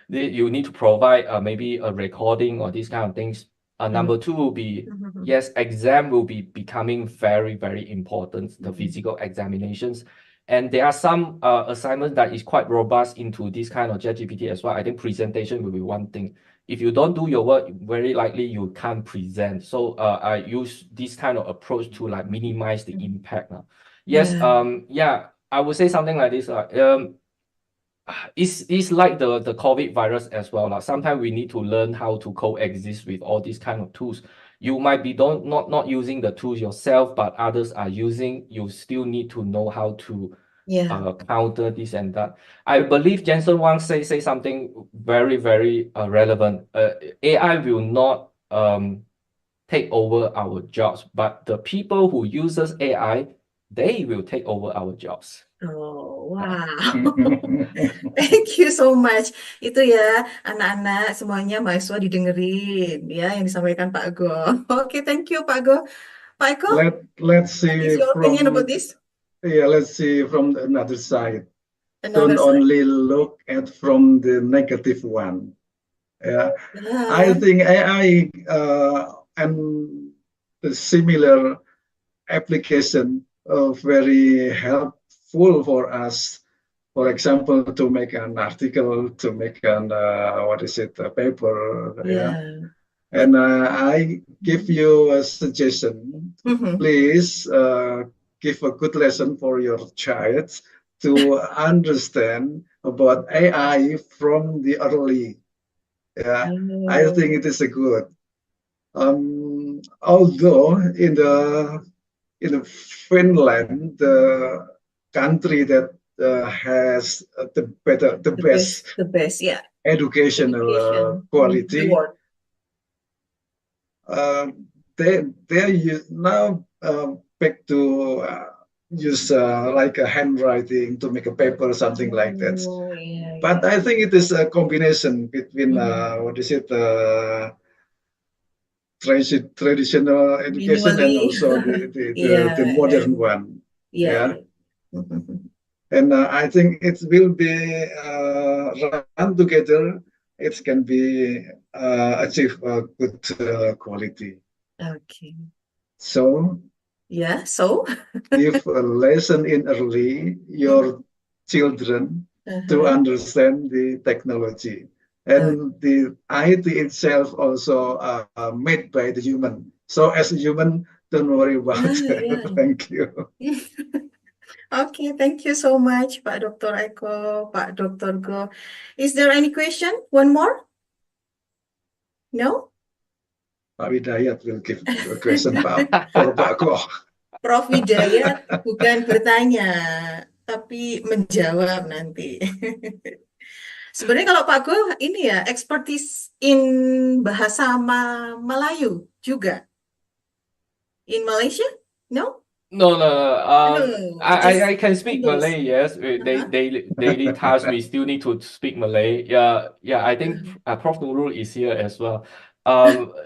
You need to provide maybe a recording or these kind of things. Number two will be, yes, exam will be becoming very, very important, the physical examinations. And there are some assignments that is quite robust into this kind of ChatGPT as well. I think presentation will be one thing. If you don't do your work, very likely you can't present. So I use this kind of approach to like minimize the impact. Yes, I would say something like this. It's like the COVID virus as well. Sometimes we need to learn how to coexist with all these kind of tools. You might be not using the tools yourself, but others are using. You still need to know how to counter this and that. I believe Jensen Wang say something very, very relevant. AI will not take over our jobs, but the people who uses AI, they will take over our jobs. Oh, wow. Thank you so much. Itu ya, anak-anak semuanya mahasiswa didengerin ya yang disampaikan Pak Go. Okay, thank you Pak Go. Pak Eko, let's see what is your opinion about this? Yeah, let's see from another side. Don't only look at from the negative one. I think AI and the similar application very full for us. For example, to make an article, to make an a paper. Yeah. And I give you a suggestion. Please give a good lesson for your child to understand about AI from the early. Yeah, I think it is a good. Although in the Finland, the country that has the best The best, yeah. educational Education. The quality. world. They now back to use like a handwriting to make a paper, something like that. Oh, yeah, But I think it is a combination between traditional education and Minimally. also the modern one. Yeah. And I think it will be run together. It can be achieve a good quality. Okay. So Yeah. So. give a lesson in early your children to understand the technology. And the IT itself also made by the human. So as a human, don't worry about it. Thank you. Okay, thank you so much, Pak Dr. Eko, Pak Dr. Goh. Is there any question? One more? No? Pak Widayat will give a question for Pak Goh. Prof. Widayat bukan bertanya, tapi menjawab nanti. Sebenarnya kalau Pak Goh ini ya, expertise in bahasa Melayu juga. In Malaysia? No? No. No, I can speak English. Malay. Yes, daily tasks we still need to speak Malay. Yeah. I think Prof Nurul is here as well.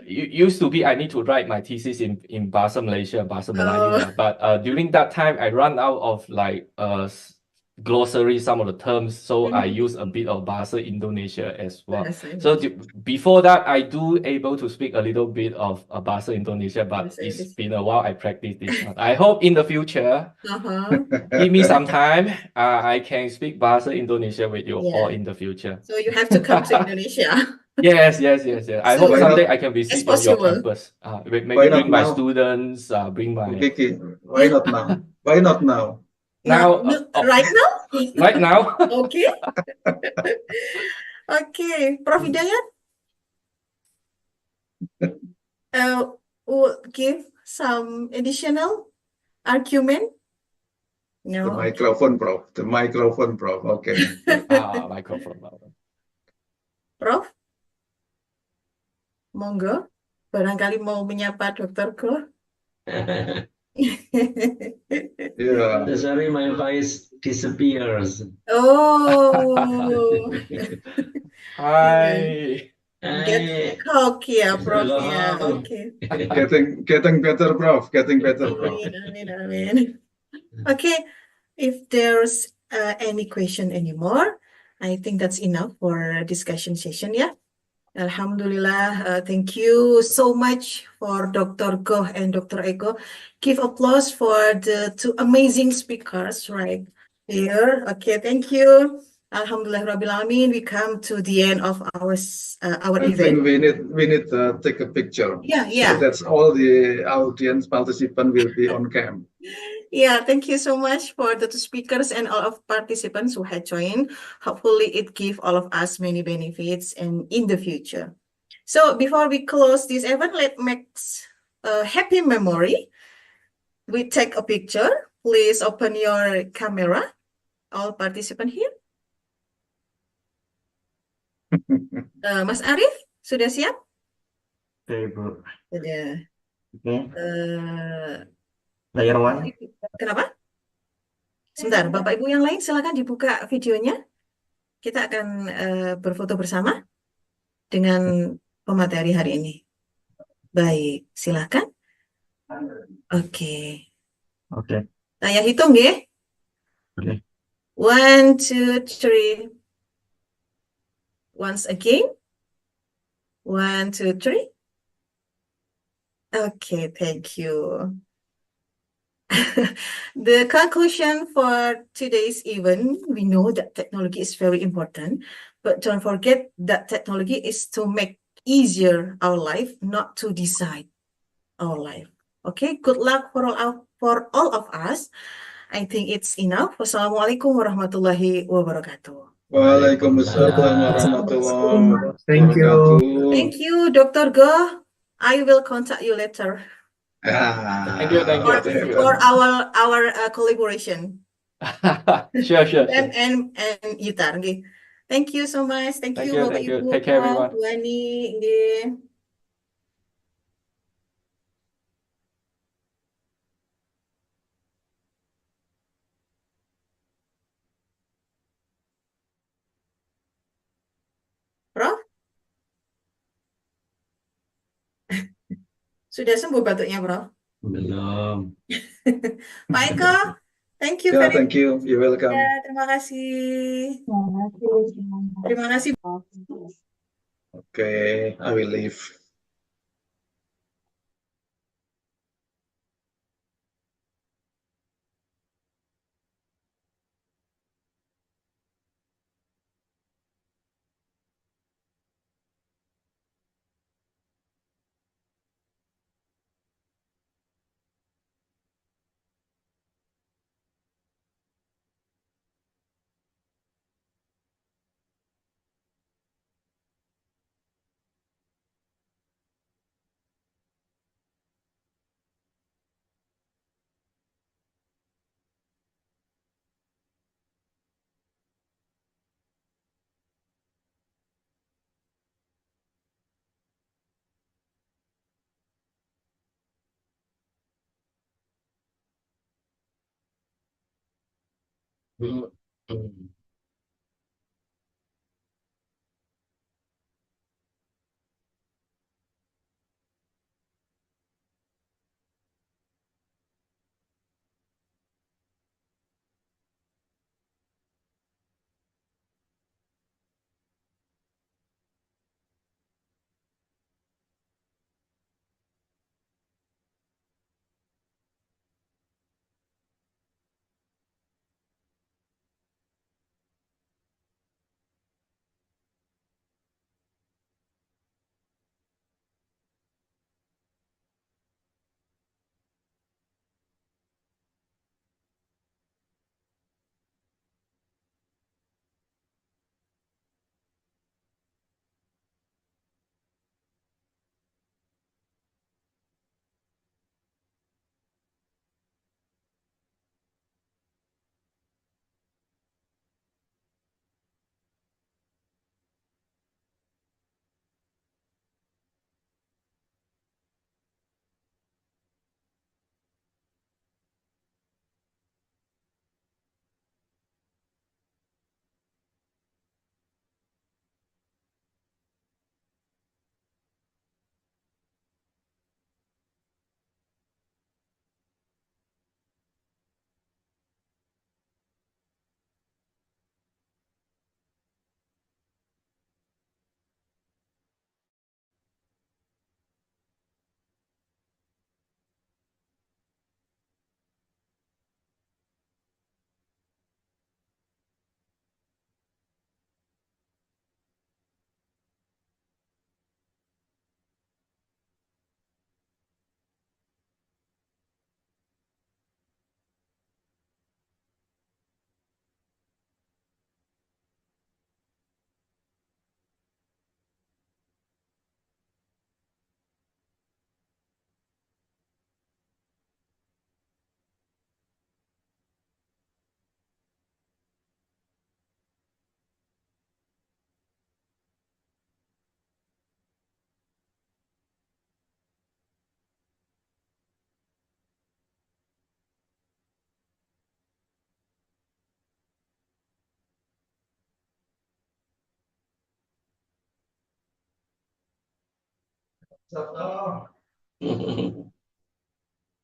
Used to be I need to write my thesis in Bahasa Malaysia, Bahasa Melayu. But during that time I run out of like glossary, some of the terms, so I use a bit of Bahasa Indonesia as well. So before that, I do able to speak a little bit of Bahasa Indonesia, but it's been a while I practice this one. I hope in the future, give me some time, I can speak Bahasa Indonesia with you all in the future. So you have to come to Indonesia. Yes. I hope someday I can visit your campus. Maybe bring my students, bring my... Vicky, why not now? Why not now? Now, right now? Right now. Okay. Okay, Prof. Widayat will give some additional argument. No. The microphone, Prof. The microphone, Prof. Okay. Microphone. Prof, monggo, barangkali mau menyapa Dr. Goh. Yeah. Sorry, my voice disappears. Oh. Hi. Get cocky ya, Prof. Ya. Okay. Getting better, Prof. Getting better, Prof. Amin. Okay, if there's any question anymore, I think that's enough for discussion session, yeah. Alhamdulillah, thank you so much for Dr. Goh and Dr. Eko. Give applause for the two amazing speakers right here. Okay, thank you. Alhamdulillah Rabbil Alamin. We come to the end of our I event. think we need to take a picture. Yeah. So that's all the audience participant will be on cam. Yeah, thank you so much for the two speakers and all of participants who had joined. Hopefully it gives all of us many benefits and in the future. So before we close this event, let's make a happy memory. We take a picture. Please open your camera. All participants here. Mas Arif, sudah siap? Okay, bro. Sudah. Okay. Layer one. Kenapa? Sebentar, Bapak Ibu yang lain silakan dibuka videonya. Kita akan berfoto bersama dengan pemateri hari ini. Baik, silakan. Oke. Saya hitung ya. Oke. 1, 2, 3. Once again. 1, 2, 3. Okay, thank you. The conclusion for today's event, we know that technology is very important, but don't forget that technology is to make easier our life, not to decide our life. Okay, good luck for all of us. I think it's enough. Wassalamualaikum warahmatullahi wabarakatuh. Waalaikumsalam warahmatullahi Thank you. wabarakatuh. Thank you, Dr. Go. I will contact you later Thank you, thank you, for, thank you. for our collaboration. Sure, sure, Dan sure. and Yutar, nggih. Thank you so much. Thank Thank you you, Bapak thank you. Ibu, Take care, Prof, everyone. Bu Ani, nggih. Prof, sudah sembuh batuknya, Prof? Belum. Pak Eko, thank you Yeah, very thank you. You're welcome. ya, terima kasih. Terima kasih. Okay, I will leave. Hmm. Hmm.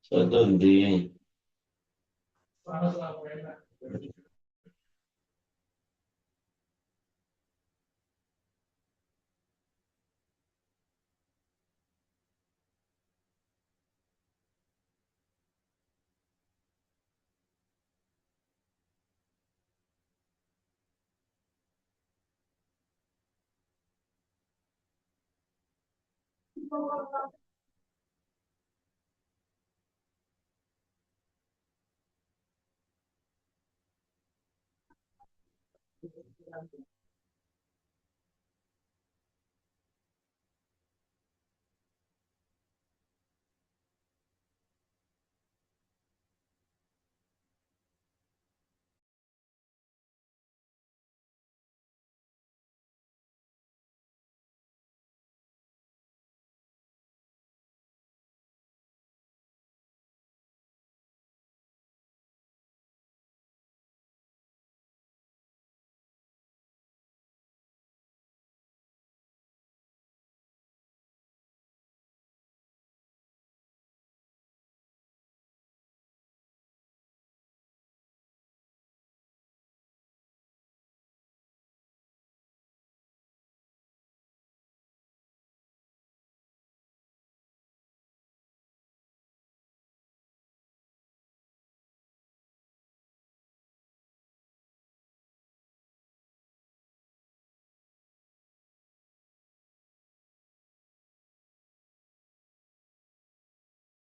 Soto di.